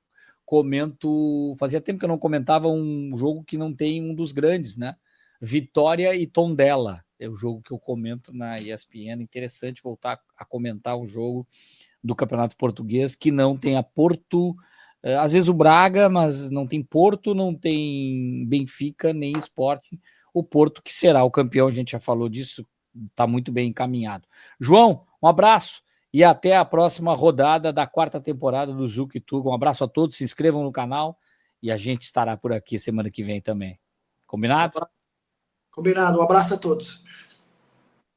comento, fazia tempo que eu não comentava um jogo que não tem um dos grandes, né? Vitória e Tondela, é o jogo que eu comento na ESPN, interessante voltar a comentar um jogo do Campeonato Português que não tem a Porto, às vezes o Braga, mas não tem Porto, não tem Benfica, nem Sport. O Porto, que será o campeão, a gente já falou disso, está muito bem encaminhado. João, um abraço e até a próxima rodada da 4ª temporada do Zuc e Tuga. Um abraço a todos, se inscrevam no canal e a gente estará por aqui semana que vem também. Combinado? Combinado, um abraço a todos.